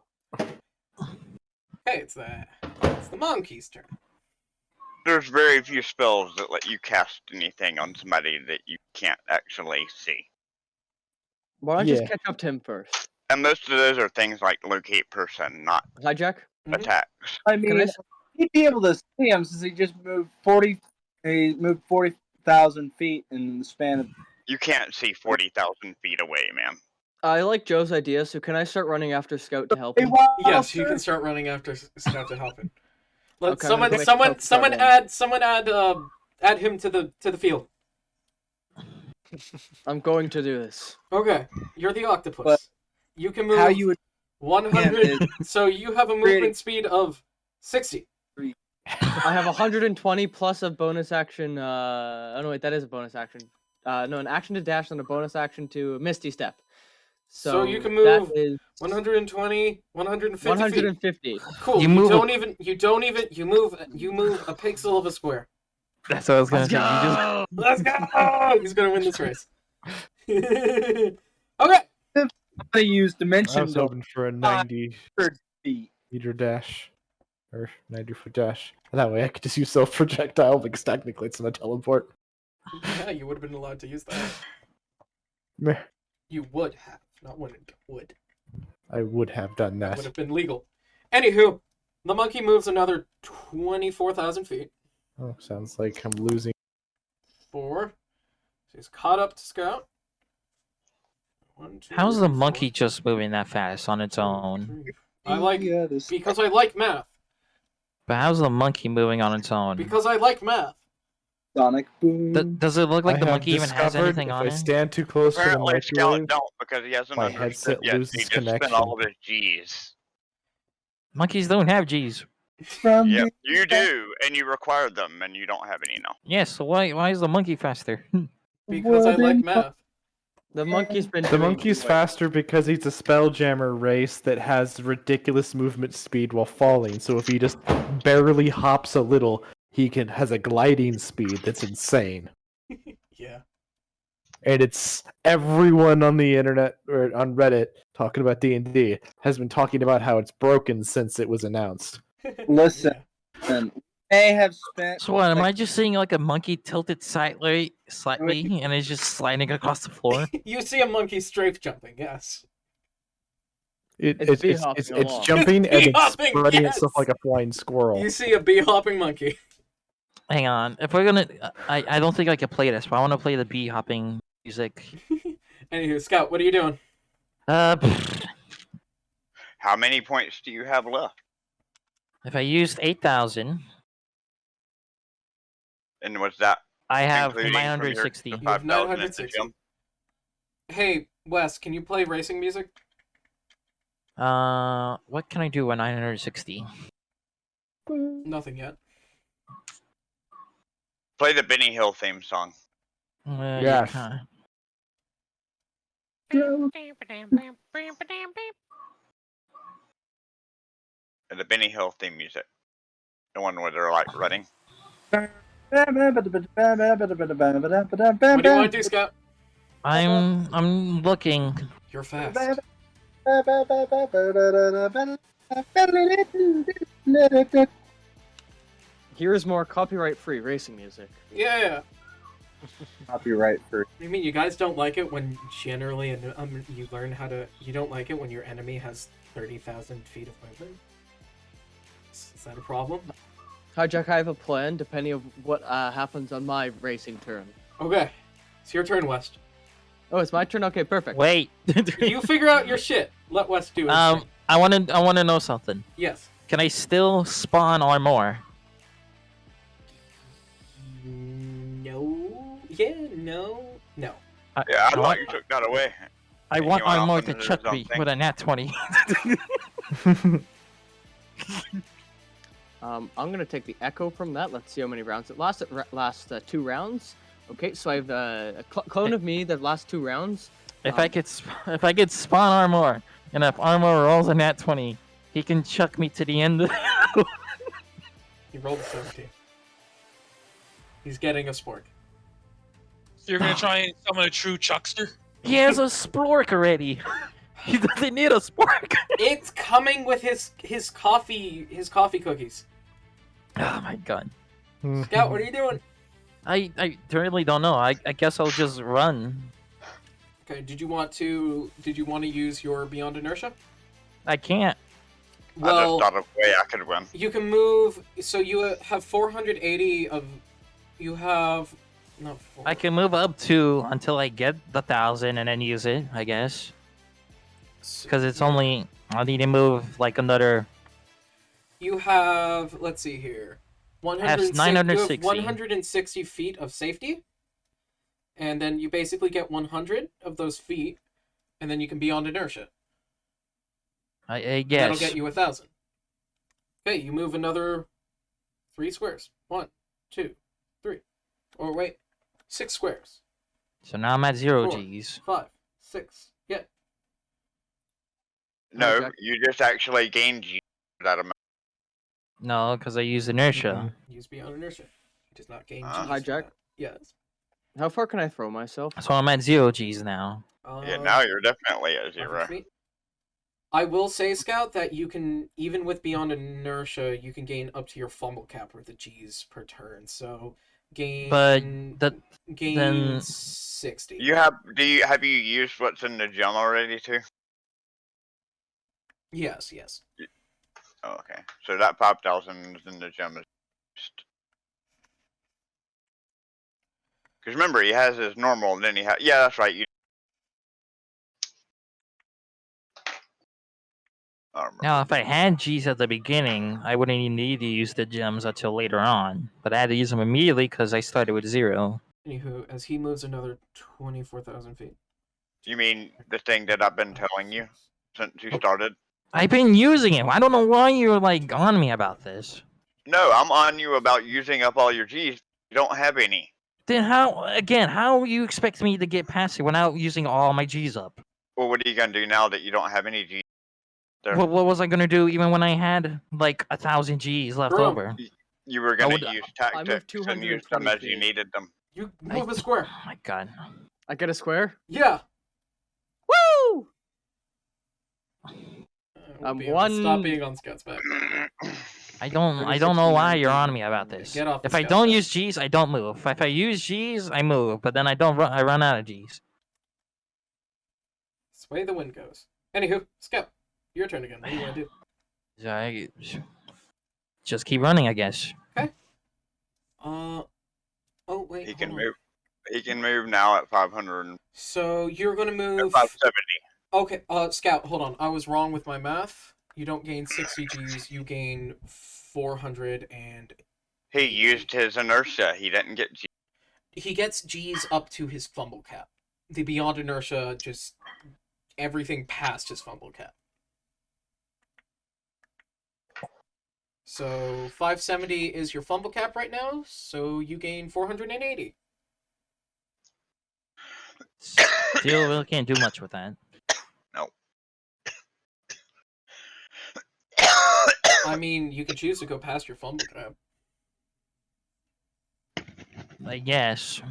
Hey, it's the monkey's turn. There's very few spells that let you cast anything on somebody that you can't actually see. Why don't you Yeah. just catch up to him first? And most of those are things like locate person, not Hijack? attacks. I mean, Can I s- he'd be able to see him since he just moved 40,000 feet in the span of. You can't see 40,000 feet away, man. I like Joe's idea, so can I start running after Scout to help Hey, him? Yes, you can start running after Scout to help him. Let Okay, I'm gonna make someone Scout start add him to the field. I'm going to do this. Okay, you're the octopus. But you can move how you would 100. So you have a movement speed of 60. I have 120 plus a bonus action. Oh no, wait, that is a bonus action. No, an action to dash and a bonus action to Misty Step. So you can that move is 120, 150 feet. 150. Cool. You move don't even. You move a pixel of a square. That's what I was gonna Let's say. You just go! Let's go! He's gonna win this race. Okay. they use I dimension was hoping for a 90 feet. meter dash. Or 90-foot dash. That way I could just use self projectile because technically it's not a teleport. Yeah, you would have been allowed to use that. Meh. You would have, not wouldn't. Would. I would have done That that. would have been legal. Anywho, the monkey moves another 24,000 feet. Oh, sounds like I'm losing. 4. So he's caught up to Scout. 1, 2, How's the 3, monkey just moving that fast on its 4, own? 3. I like because I like math. But how's the monkey moving on its own? Because I like math. Sonic boom. Does it look like I the have monkey even has discovered anything if on I it? stand too close to the Apparently, Scout microwave, don't because he hasn't my understood headset yet. loses He just connection. spent all of his G's. Monkeys don't have G's. Yeah, you do, and you require them, and you don't have any now. Yes, so why is the monkey faster? Because I like math. The monkey's been. The doing monkey's faster because he's a spelljammer race that has ridiculous movement speed while falling. So if he just barely hops a little, he has a gliding speed that's insane. Yeah. And it's everyone on the internet or on Reddit talking about D&D has been talking about how it's broken since it was announced. Listen, may have spent. So what, am I just seeing like a monkey tilted slightly, and it's just sliding across the floor? You see a monkey strafe jumping, yes. It's bee-hopping along. jumping and it's Bee-hopping, spreading yes! itself like a flying squirrel. You see a bee hopping monkey. Hang on, if we're gonna, I don't think I could play this, but I want to play the bee hopping music. Anywho, Scout, what are you doing? How many points do you have left? If I used 8,000, And was that I have including from your 960. the You have 5,000 at the 960. gym? Hey, Wes, can you play racing music? What can I do with 960? Nothing yet. Play the Benny Hill theme song. Yeah. The Benny Hill theme music. The one where they're like running. What do you want to do, Scout? I'm looking. You're fast. Here's more copyright-free racing music. Yeah. Copyright for. You mean you guys don't like it when generally you learn how to... You don't like it when your enemy has 30,000 feet of movement? Is that a problem? Hijack, I have a plan depending on what happens on my racing turn. Okay. It's your turn, West. Oh, it's my turn? Okay, perfect. Wait. You figure out your shit. Let West do it. I want to know something. Yes. Can I still spawn armor? No. Yeah, no. No. Yeah, I thought you took that away. I And want you went off armor into to his chuck own me thing. with a nat 20. I'm gonna take the echo from that. Let's see how many rounds it lasts. It lasts 2 rounds. Okay, so I have a clone of me the last 2 rounds. If I could spawn Armor, and if Armor rolls a nat 20, he can chuck me to the end. He rolled a 17. He's getting a spork. So you're gonna try and summon a true Chuckster? He has a spork already. He doesn't need a spork. It's coming with his coffee cookies. Oh my god. Scout, what are you doing? I really don't know. I guess I'll just run. Okay, did you want to use your Beyond Inertia? I can't. I just thought of a way I could win. You can move. So you have 480 of. You have. No. I can move up to until I get the 1,000 and then use it, I guess. Because it's only. I need to move like another. You have. Let's see here. 960. 160 feet of safety. And then you basically get 100 of those feet. And then you can Beyond Inertia. I guess. That'll get you 1,000. Okay, you move another 3 squares. 1, 2, 3. Or wait, 6 squares. So now I'm at 0 4, Gs. 5, 6. Yeah. No, you just actually gain G that amount. No, because I use inertia. Use Beyond Inertia. It does not gain Gs. Hi, Jack. Yes. How far can I throw myself? So I'm at 0 Gs now. Yeah, now you're definitely at 0. I will say, Scout, that you can, even with Beyond Inertia, you can gain up to your fumble cap worth of G's per turn. So gain. But gain then 60. Have you used what's in the gem already too? Yes. Oh, okay. So that 5,000 is in the gem is used. Because remember, he has his normal, and then he has. Yeah, that's right. Now, if I had G's at the beginning, I wouldn't even need to use the gems until later on. But I had to use them immediately because I started with 0. Anywho, as he moves another 24,000 feet. You mean the thing that I've been telling you since you started? I've been using it. I don't know why you're like on me about this. No, I'm on you about using up all your G's. You don't have any. Then how you expect me to get past it without using all my G's up? Well, what are you gonna do now that you don't have any G's? What was I gonna do even when I had like 1,000 G's left over? You were gonna use tactics and use them as you feet. needed them. You move a square. Oh my god. I get a square? Yeah. Woo! Stop being on Scout's back. I don't know why you're on me about this. Get off the If I Scout's don't back. use G's, I don't move. If I use G's, I move, but then I run out of G's. It's the way the wind goes. Anywho, Scout, your turn again. What do you want to do? So I just keep running, I guess. Okay. Oh wait. He can hold on. move. He can move now at 500. So you're gonna move. 570. Okay. Scout, hold on. I was wrong with my math. You don't gain 60 Gs. You gain 400 and. He used his inertia. He didn't get G. He gets G's up to his fumble cap. The Beyond Inertia, just everything past his fumble cap. So 570 is your fumble cap right now, so you gain 480. Still really can't do much with that. No. I mean, you can choose to go past your fumble cap. I guess.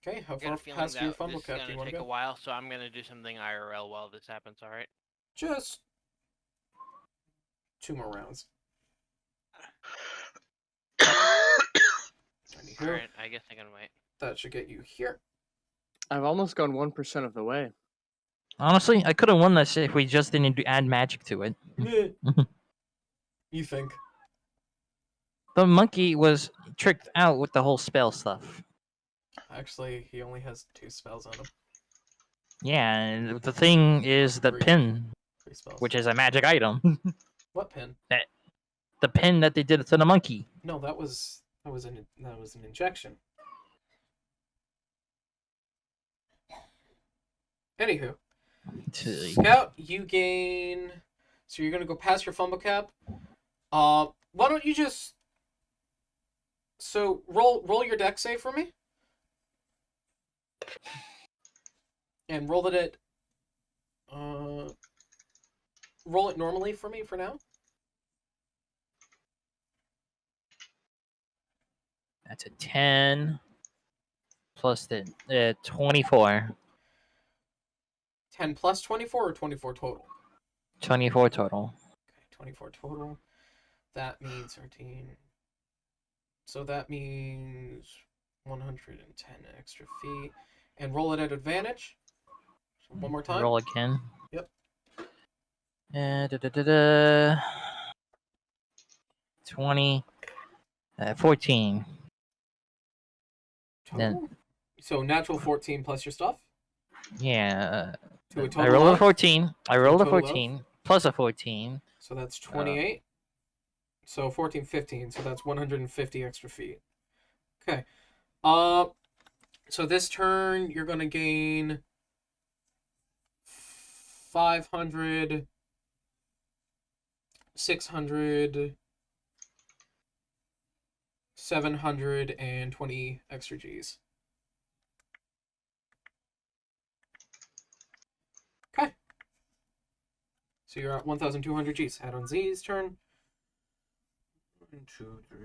Okay, how I got far a feeling past your that fumble this is cap do gonna you want to take a go? while, so I'm gonna do something IRL while this happens. All right. Just 2 more rounds. All right. I guess I can wait. That should get you here. I've almost gone 1% of the way. Honestly, I could have won this if we just didn't add magic to it. You think? The monkey was tricked out with the whole spell stuff. Actually, he only has 2 spells on him. Yeah, and the thing is the 3. pin, 3 spells. which is a magic item. What pin? The pin that they did to the monkey. No, that was an injection. Anywho, Scout, you gain. So you're gonna go past your fumble cap. Why don't you just? So roll your deck save for me. and roll it at roll it normally for me for now. That's a 10 plus the 24. 10 plus 24 or 24 total? 24 total. Okay, 24 total. That means 13. So that means 110 extra feet. And roll it at advantage. So one more time. Roll again. Yep. 20. 14. Then, Total? So natural 14 plus your stuff? yeah. To a I total rolled a of? 14. I rolled a total of? 14 plus a 14. So that's 28. So 14, 15. So that's 150 extra feet. Okay. So this turn you're gonna gain 500, 600, 720 extra Gs. Okay. So you're at 1,200 Gs. Add on Z's turn. 1, 2, 3,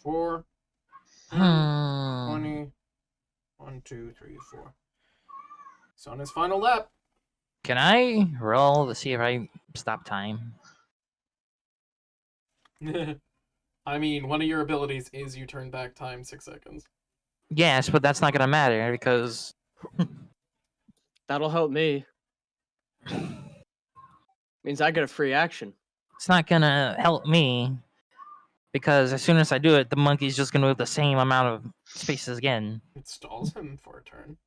4. 20. 1, 2, 3, 4. So on his final lap. Can I roll to see if I stop time? I mean, one of your abilities is you turn back time 6 seconds. Yes, but that's not gonna matter because That'll help me. Means I get a free action. it's not gonna help me because as soon as I do it, the monkey's just gonna move the same amount of spaces again. It stalls him for a turn.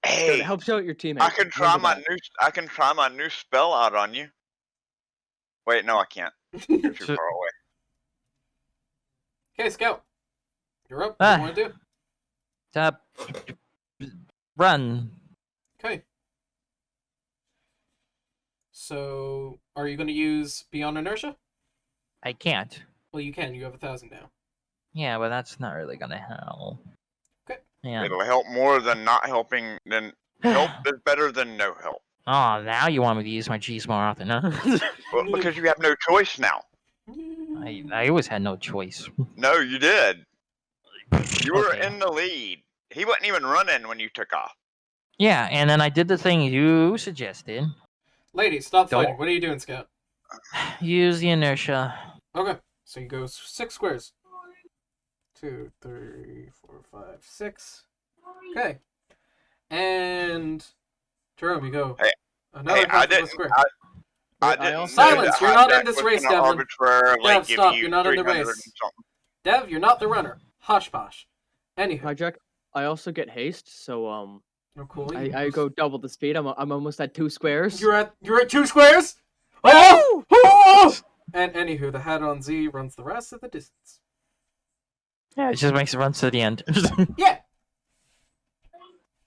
Good, Hey, it helps you out your teammate. I can try Remember my new spell out on you. Wait, no, I can't. You're too far away. Okay, Scout. You're up. What do you want to do? Tap. Run. Okay. So, are you going to use Beyond Inertia? I can't. Well, you can. You have 1,000 now. Yeah, but that's not really gonna help. Okay. Yeah. It'll help more than not helping. Then help is better than no help. Oh, now you want me to use my G's more often, huh? Well, because you have no choice now. I always had no choice. No, you did. You were Okay. in the lead. He wasn't even running when you took off. Yeah, and then I did the thing you suggested. Lady, stop Don't- fighting. What are you doing, Scout? Use the inertia. Okay. So you go 6 squares. 2, 3, 4, 5, 6. Okay. And Jerome, you go. Hey, Another hey, I half of a didn't. square. I I didn't. also- know Silence, that you're not in hijack this was race, gonna Devlin. arbitrarily Dev, give stop, you you're not in the 300 race. and something. Dev, you're not the runner. Hush posh. Anyhow. Hijack. I also get haste, so Oh, cool. I go double the speed. I'm almost at 2 squares. You're at 2 squares? Oh! Oh! And anywho, the hat on Z runs the rest of the distance. Yeah, it just makes it run to the end. Yeah.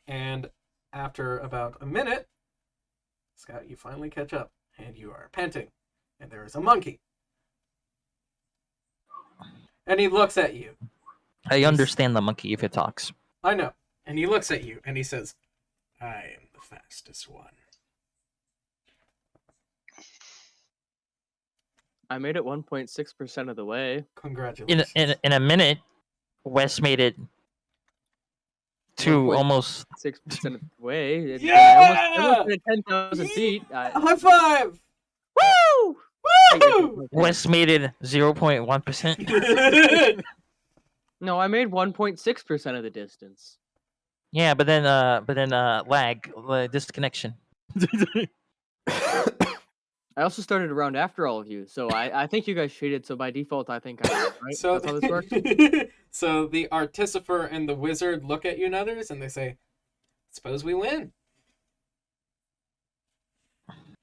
And after about a minute, Scout, you finally catch up, and you are panting, and there is a monkey. And he looks at you. I understand the monkey if it talks. I know. And he looks at you, and he says, I am the fastest one. I made it 1.6% of the way. In Congratulations. in a minute, Wes made it to 1.6% almost 6% of the way. Yeah! I almost did 10,000 feet. High five! Woo! Woo! Wes made it 0.1%. No, I made 1.6% of the distance. Yeah, but then lag, disconnection. I also started around after all of you, so I think you guys cheated. So by default, I think I won, right? So, That's how this works. So the Artificer and the Wizard look at you, Nuthers, and they say, suppose we win.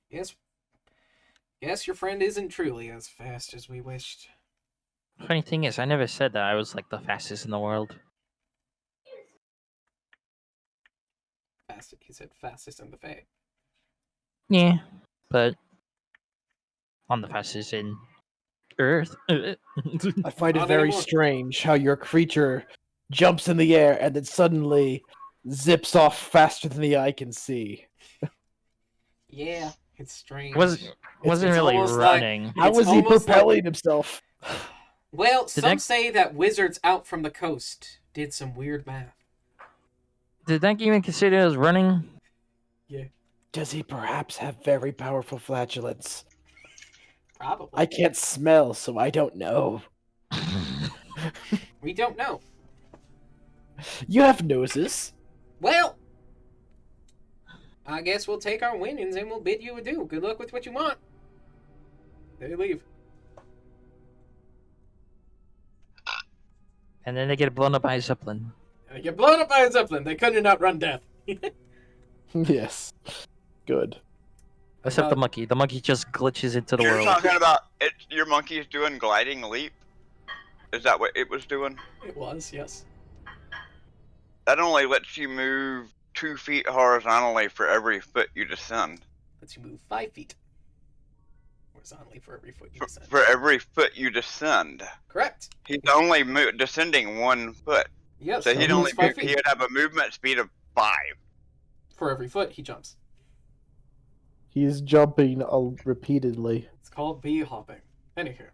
Yes, your friend isn't truly as fast as we wished. Funny thing is, I never said that I was like the fastest in the world. He said fastest in the Fae. Yeah, but I'm the fastest in Earth. I find it Not very anymore. strange how your creature jumps in the air and then suddenly zips off faster than the eye can see. Yeah, it's strange. Wasn't It's really almost like- running. How it's was he almost like- propelling himself? Well, Did some that- say that wizards out from the coast did some weird math. Did that even consider as running? Yeah, Does he perhaps have very powerful flatulence? probably. I can't smell, so I don't know. We don't know. You have noses. Well, I guess we'll take our winnings and we'll bid you adieu. Good luck with what you want. They leave. And then they get blown up by a zeppelin. They get blown up by a zeppelin. They couldn't outrun death. Yes. Good. Except the monkey. The monkey just glitches into the You're world. talking about your monkey's doing gliding leap? Is that what it was doing? It was, yes. That only lets you move 2 feet horizontally for every foot you descend. Lets you move 5 feet horizontally for every foot you descend. For every foot you descend. Correct. He's only descending 1 foot. Yes. So he he'd moves only 5 feet. he'd have a movement speed of 5. For every foot he jumps. He's jumping repeatedly. It's called bee hopping. Anywho.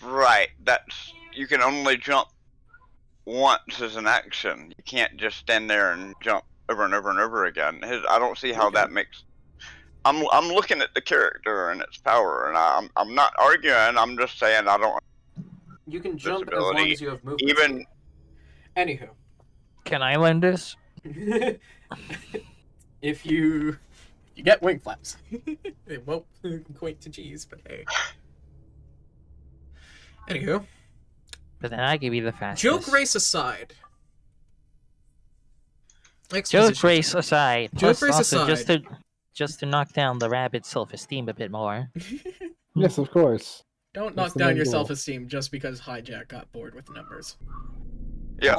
Right. That's you can only jump once as an action. You can't just stand there and jump over and over and over again. I don't see how that makes. I'm looking at the character and its power, and I'm not arguing. I'm just saying I don't. You can jump as long as you have movement. Even. Anywho. Can I learn this? If you get wing flaps. It won't equate to G's, but hey. Anywho. But then I give you the fastest. Joke race aside. Joke race aside. Joke Plus race also aside. just to knock down the rabbit's self-esteem a bit more. Yes, of course. Don't That's knock the down main your goal. self-esteem just because Hijack got bored with numbers. Yeah.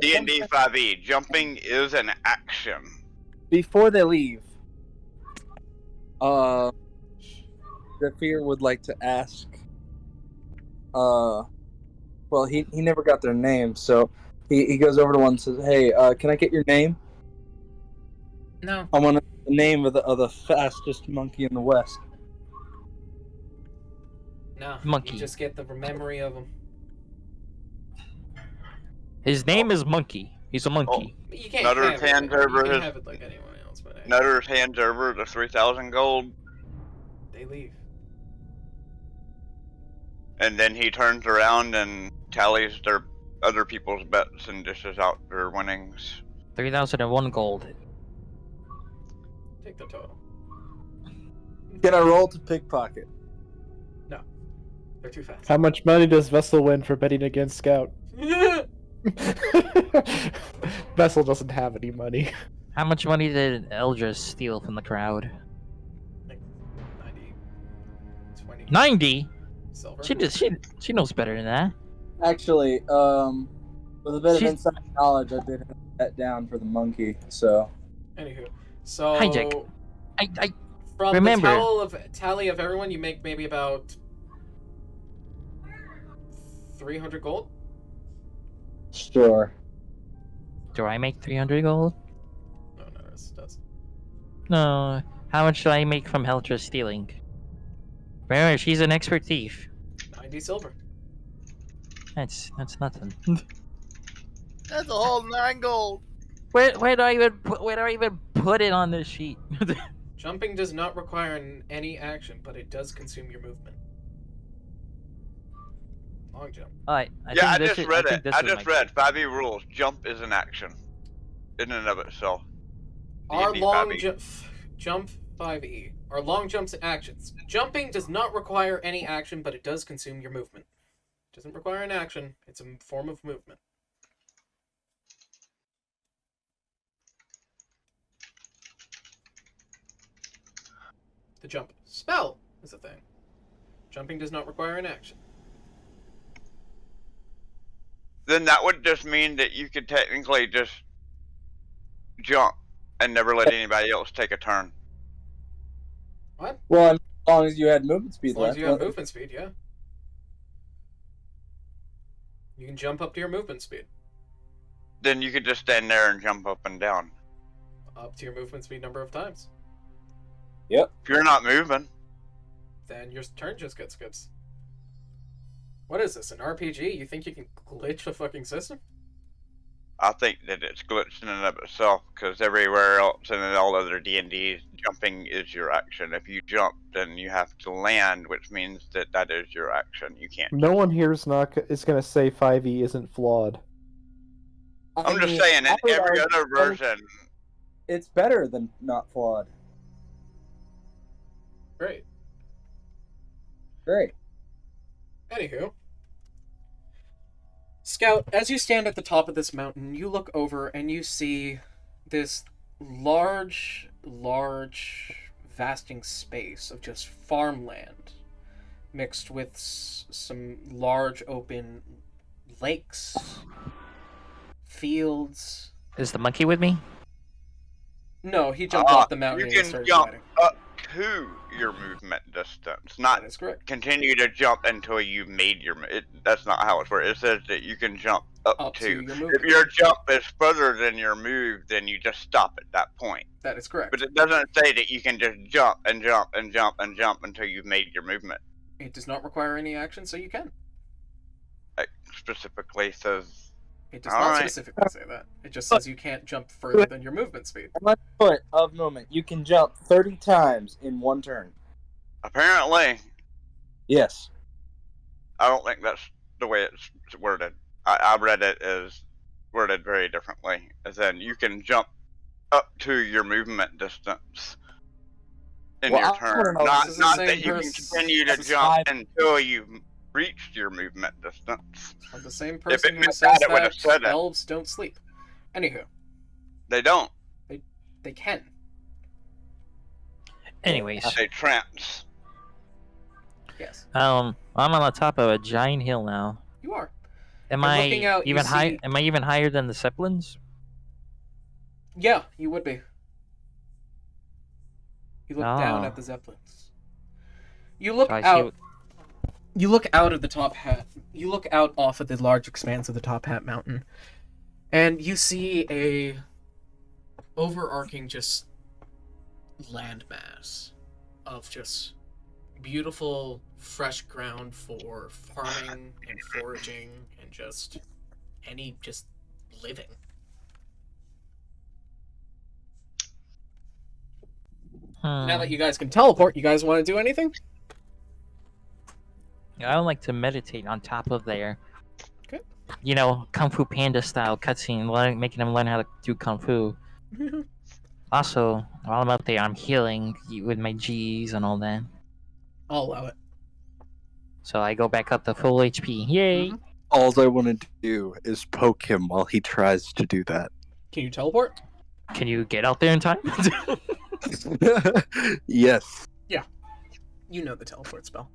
D&D 5e. Jumping is an action. Before they leave, Zephyr would like to ask. Well, he never got their name, so he goes over to one and says, "Hey, can I get your name? No. I want the name of the fastest monkey in the West." No. Monkey. You just get the memory of him. His name is Monkey. He's a monkey. You can't Nutter's have it. hands You over can his. have it like anyone else, but hey, Nutter's hands over the 3,000 gold, they leave. and then he turns around and tallies their other people's bets and dishes out their winnings. 3,001 gold. Take the total. Can I roll to pickpocket? No. They're too fast. How much money does Vessel win for betting against Scout? Vessel doesn't have any money. How much money did Eldris steal from the crowd? Like 90. 20. 90? Silver. She knows better than that. Actually, with a bit of She's- inside knowledge, I did have that down for the monkey. So Anywho. So Hijack. I from remember. the tally of everyone, you make maybe about 300 gold. sure. Do I make 300 gold? No, it does. No. How much do I make from Eldris stealing? Remember, she's an expert thief. 90 silver. That's nothing. That's a whole 9 gold. Where do I even put it on this sheet? Jumping does not require any action, but it does consume your movement. Long jump. Alright, Yeah, I just read it. I just read 5e rules. Jump is an action in and of itself. Our D&D long 5e. jump 5e. Our long jumps and actions. Jumping does not require any action, but it does consume your movement. Doesn't require an action. It's a form of movement. The jump spell is a thing. Jumping does not require an action. Then that would just mean that you could technically just jump and never let anybody else take a turn. What? Well, as long as you had movement speed As long as left. you have movement speed, yeah. You can jump up to your movement speed. Then you could just stand there and jump up and down. Up to your movement speed number of times. Yep. If you're not moving, Then your turn just gets skips. What is this, an RPG? You think you can glitch a fucking system? I think that it's glitched in and of itself, because everywhere else in all other D&Ds, jumping is your action. If you jump, then you have to land, which means that that is your action. You can't. No one here is gonna say 5e isn't flawed. I'm just saying, in every other version, It's better than not flawed. Great. Great. Anywho. Scout, as you stand at the top of this mountain, you look over and you see this large, vasting space of just farmland mixed with some large open lakes, fields. Is the monkey with me? No, he jumped off the mountain you and he can started jump gliding. up to your movement distance, not That is correct. continue to jump until you've made your. That's not how it works. It says that you can jump up to. your movement. If your jump is further than your move, then you just stop at that point. That is correct. But it doesn't say that you can just jump and jump and jump and jump until you've made your movement. It does not require any action, so you can. It specifically says. It does All not right. specifically say that. It just says you can't jump further than your movement speed. 1 foot of movement. You can jump 30 times in one turn. Apparently, Yes. I don't think that's the way it's worded. I read it as worded very differently. As in, you can jump up to your movement distance in Well, your I turn. wanna know, Not, this is the not same that you can person- continue to this is jump until you've reached your movement distance. But the same If person it who meant says that, it would have said that it. elves don't sleep. Anywho, They don't. they can. Anyways, They trance. Yes, I'm on the top of a giant hill now. you are. Am And I looking out, you even high? see- Am I even higher than the Zeppelins? Yeah, you would be. You look down Ah. at the zeppelins. You look So I see out. what- You look out of the top hat. You look out off of the large expanse of the Top Hat Mountain, and you see a overarching just landmass of just beautiful fresh ground for farming and foraging and just living. Now that you guys can teleport, you guys want to do anything? I would like to meditate on top of there. Okay. You know, Kung Fu Panda style cutscene, making them learn how to do Kung Fu. Also, while I'm up there, I'm healing with my G's and all that. I'll allow it. So I go back up to full HP. Yay! All I want to do is poke him while he tries to do that. Can you teleport? Can you get out there in time? Yes. Yeah. You know the teleport spell.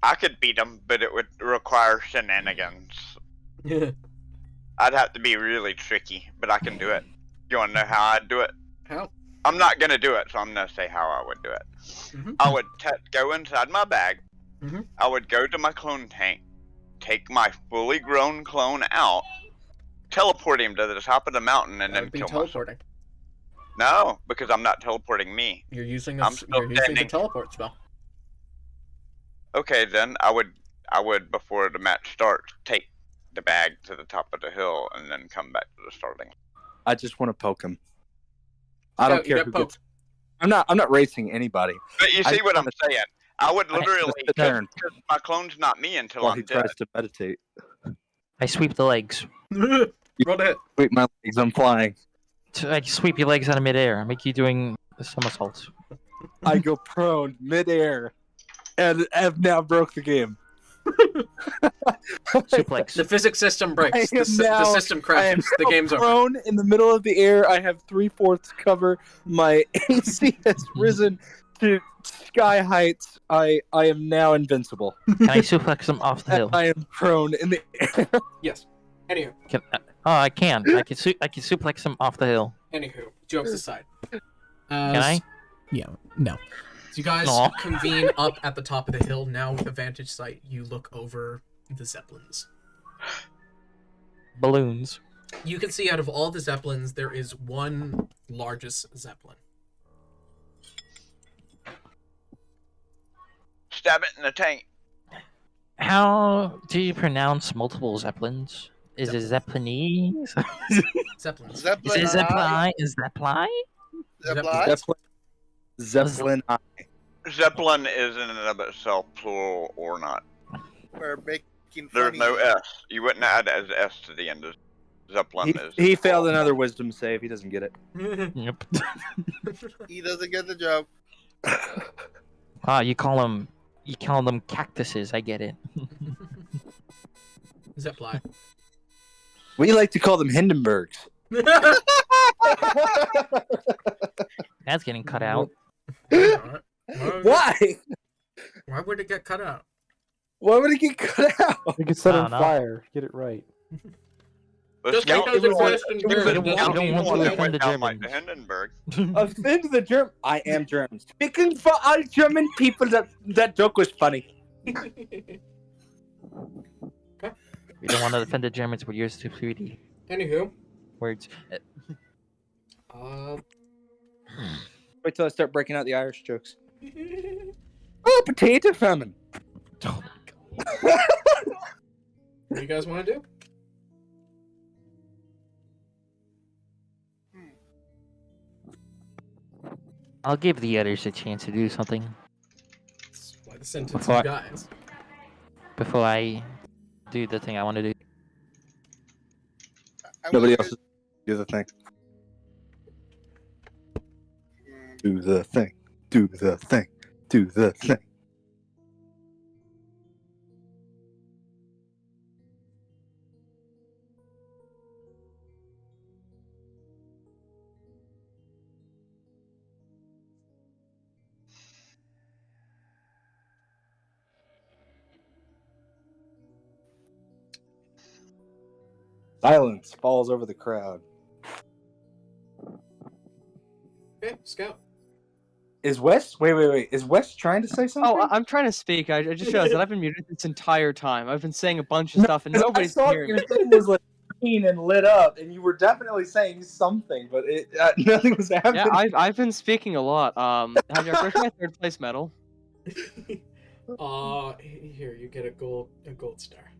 I could beat them, but it would require shenanigans. I'd have to be really tricky, but I can do it. You want to know how I'd do it? How? I'm not gonna do it, so I'm gonna say how I would do it. Mhm. I would go inside my bag. Mhm. I would go to my clone tank, take my fully grown clone out, teleport him to the top of the mountain, and That then would be kill myself. teleporting. No, because I'm not teleporting me. You're using I'm still you're using the standing. teleport spell. Okay, then I would before the match starts take the bag to the top of the hill and then come back to the starting. I just want to poke him. I don't Scout, you care got who gets. I'm not racing anybody. But you I see just what I'm wanna- saying? I would I have to literally sit there and- because my clone's not me until While I'm he dead. tries to meditate. I sweep the legs. Roll to hit. Wait, my legs, I'm flying. I sweep your legs out of midair. I make you doing somersaults. I go prone midair, and have now broke the game. Suplex. The physics system breaks. I The, am the now- system crashes. The now game's over. prone in the middle of the air. I have 3/4 cover. My AC has risen to sky heights. I am now invincible. Can I suplex them off the hill? I am prone in the air. Yes. Anywho, I can. I can suplex them off the hill. anywho, jokes aside. Can I? Yeah. No. So you guys Aw. convene up at the top of the hill. Now with a vantage sight, you look over the Zeppelins. Balloons. You can see out of all the Zeppelins, there is one largest Zeppelin. Stab it in the tank. How do you pronounce multiple zeppelins? Is it Zeppelinese? Zeppelins. Zeppelin. Is it Zeppeli? Is Zeppeli? Zeppelin. Zeppelin. Zeppelin is in and of itself plural or not. We're making There's funny. no S. You wouldn't add as S to the end of Zeppelin. is He failed another wisdom save. He doesn't get it. Yep. He doesn't get the joke. Ah, you call them cactuses. I get it. Zeppeli. We like to call them Hindenburgs. That's getting cut out. Why? Why would it get cut out? Why would it get cut out? You can set I on don't know. fire. Get it right. Just Scout because it's Western you German don't doesn't mean want it's to right. offend the down like the Germans. Hindenburg. Offend the German. I am German. Speaking for all German people, that joke was funny. We don't want to offend the Germans with your stupidity Anywho, words. Wait till I start breaking out the Irish jokes. Oh, potato famine. Oh, what do you guys want to do? I'll give the others a chance to do something That's why the sentence Before you I- guys. before I do the thing I want to do. Nobody else. Do the thing. Do the thing. Do the thing. Do the thing. Silence falls over the crowd. Okay, Scout. Is Wes? Wait. Is Wes trying to say something? Oh, I'm trying to speak. I just realized that I've been muted this entire time. I've been saying a bunch of stuff and nobody's I saw hearing your me. thing was like green and lit up, and you were definitely saying something, but nothing was happening. Yeah, I've been speaking a lot. Have you ever my third place medal? Here you get a gold star.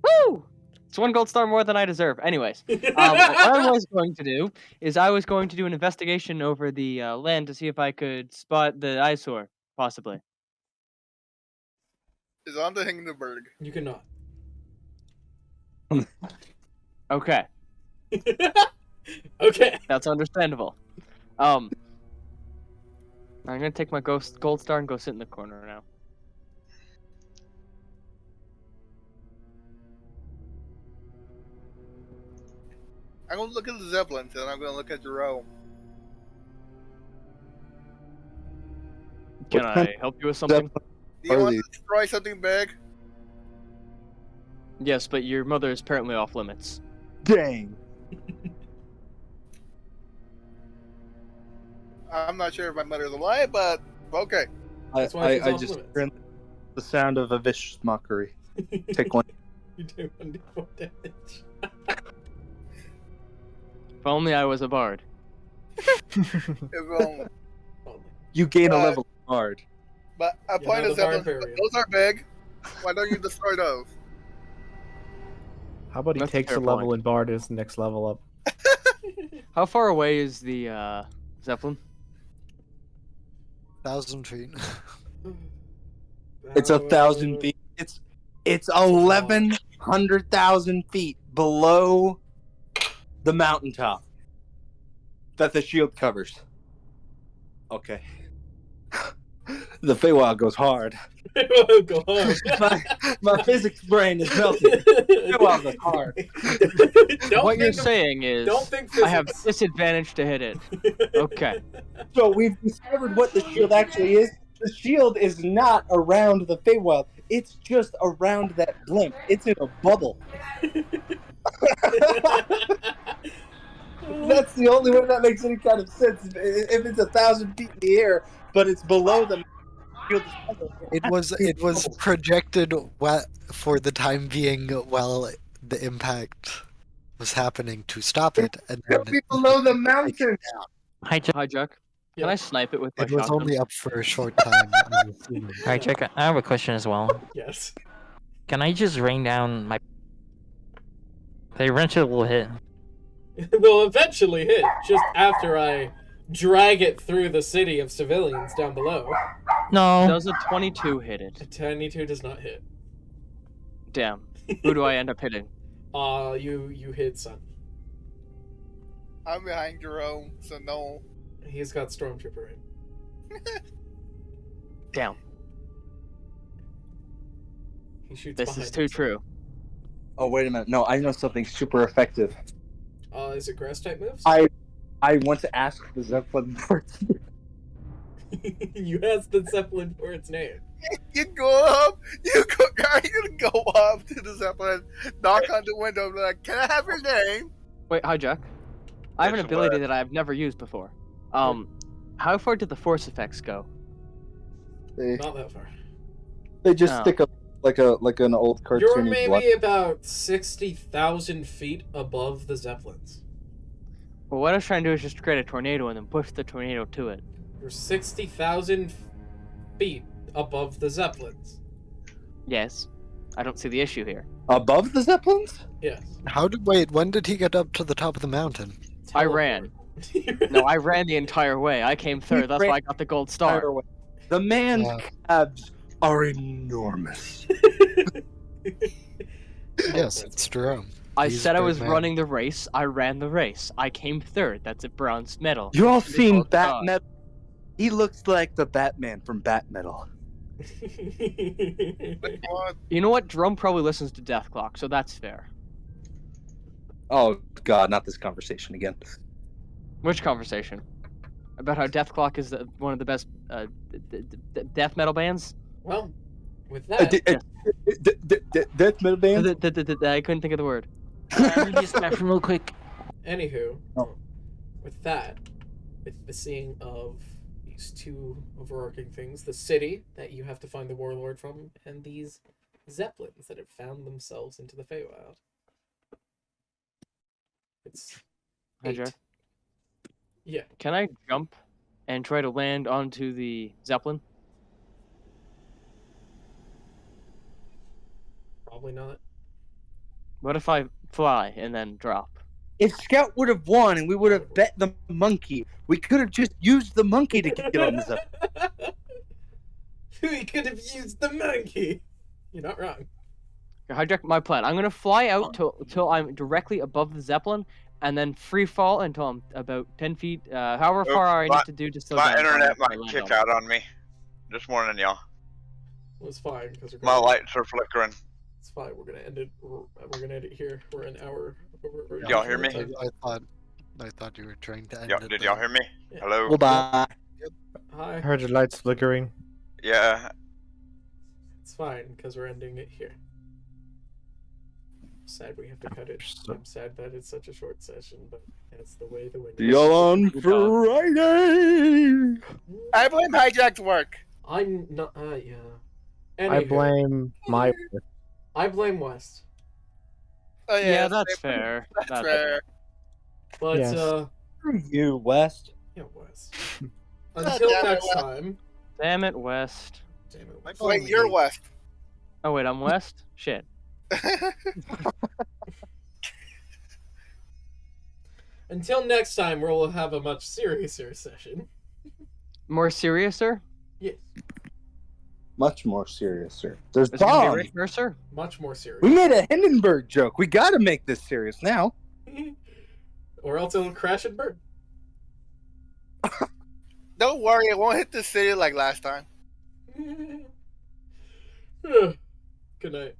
Woo! It's one gold star more than I deserve. Anyways, what I was going to do is I was going to do an investigation over the land to see if I could spot the eyesore, possibly. Is on the Hindenburg. You cannot. Okay, Okay. that's understandable. I'm gonna take my gold star and go sit in the corner now. I'm gonna look at the Zeppelins and I'm gonna look at Jerome. Can I help you with something? Do you want to destroy something big? Yes, but your mother is apparently off limits. Dang. I'm not sure if my mother's alive, but okay. That's why she's I off just limits. heard the sound of a vicious mockery. Take one. You do 1d4 damage. If only I was a bard. If only. You gain a But- level hard. But a Yeah, point no, of those are Zeppelins, inferior. those are big. Why don't you destroy those? How about he That's a takes a fair level point. and Bard is next level up? How far away is the Zeppelin? 1,000 feet. It's 1,000 feet. It's 1,100,000 feet below the mountaintop that the shield covers. Okay. The Feywild goes hard. Go on. My physics brain is melting. Feywild goes hard. Don't What you're think of- saying is don't think I have physics. disadvantage to hit it. Okay. So we've discovered what the shield actually is. The shield is not around the Feywild. It's just around that blimp. It's in a bubble. That's the only way that makes any kind of sense. If it's 1,000 feet in the air, but it's below the field. It was projected for the time being while the impact was happening to stop it, and then It'll be below the mountain. Hijack. Can I snipe it with my it was shotgun? only up for a short time. I'm assuming. Alright, check. I have a question as well. Yes. Can I just rain down my? They eventually will hit. They'll eventually hit, just after I drag it through the city of civilians down below. No. Does a 22 hit it? A 22 does not hit. Damn. Who do I end up hitting? You hit Sun. I'm behind Jerome, so no. He's got Stormtrooper in. Damn. He shoots This behind is too true. Oh wait a minute! No, I know something super effective. Is it grass type moves? I want to ask the Zeppelin for its You asked the Zeppelin for its name. You go up, you go up to the Zeppelin, knock on the window, and be like, "Can I have your name?" Wait, Hijack. I have an It's ability what? that I've never used before. How far did the force effects go? Not that far. They just Oh. stick up like an old cartoony You're maybe blood. about 60,000 feet above the Zeppelins. Well, what I was trying to do is just create a tornado and then push the tornado to it. You're 60,000 feet above the Zeppelins. Yes. I don't see the issue here. Above the Zeppelins? Yes. When did he get up to the top of the mountain? I ran. No, I ran the entire way. I came third. That's why I got the gold star. The man's calves are enormous. Yes, it's true. I He's said I big was man. running the race. I ran the race. I came third. That's a bronze medal. You all The seen gold star. Batman? He looks like the Batman from Bat Metal. You know what? Drum probably listens to Death Clock, so that's fair. Oh God, not this conversation again. Which conversation? About how Death Clock is one of the best death metal bands? Well, with that, Death metal band? I couldn't think of the word. Let me just bathroom real quick. anywho, Oh. with that, with the seeing of these two overarching things, the city that you have to find the warlord from, and these Zeppelins that have found themselves into the Feywild. It's Hi, 8. Jack. Yeah. Can I jump and try to land onto the Zeppelin? Probably not. What if I fly and then drop? If Scout would have won and we would have bet the monkey, we could have just used the monkey to get on the Zeppelin. We could have used the monkey. You're not wrong. Hijack my plan. I'm gonna fly out till I'm directly above the Zeppelin, and then free fall until I'm about 10 feet. However far I need to do to slow My down. internet before I might land kick on it. out on me. Just warning y'all. Well, it's fine because My lights are flickering. It's fine. We're gonna end it. We're gonna end it here. We're an hour. Did y'all hear me? I thought you were trying to end Y'all, it. did y'all hear me? Hello? Well, bye. Hi. I heard your lights flickering. Yeah. It's fine because we're ending it here. Sad we have to cut it. I'm sad that it's such a short session, but that's the way the wind. See y'all on Friday. I blame Hijack's work. I'm not. Yeah. I Anywho, blame my. I blame West. Oh Yeah, that's fair. That's fair. But Yes. Screw you, West. Yeah, West. Until damn it, next West. time. Damn it, West. Damn it, West. Wait, you're West. Oh wait, I'm West. Shit. Until next time, we'll have a much seriouser session. More serious, sir? Yes. Much more serious, sir. There's Is it gonna be bombs. Rick Mercer? Much more serious. We made a Hindenburg joke. We gotta make this serious now. Or else it'll crash and burn. Don't worry, it won't hit the city like last time. Good night.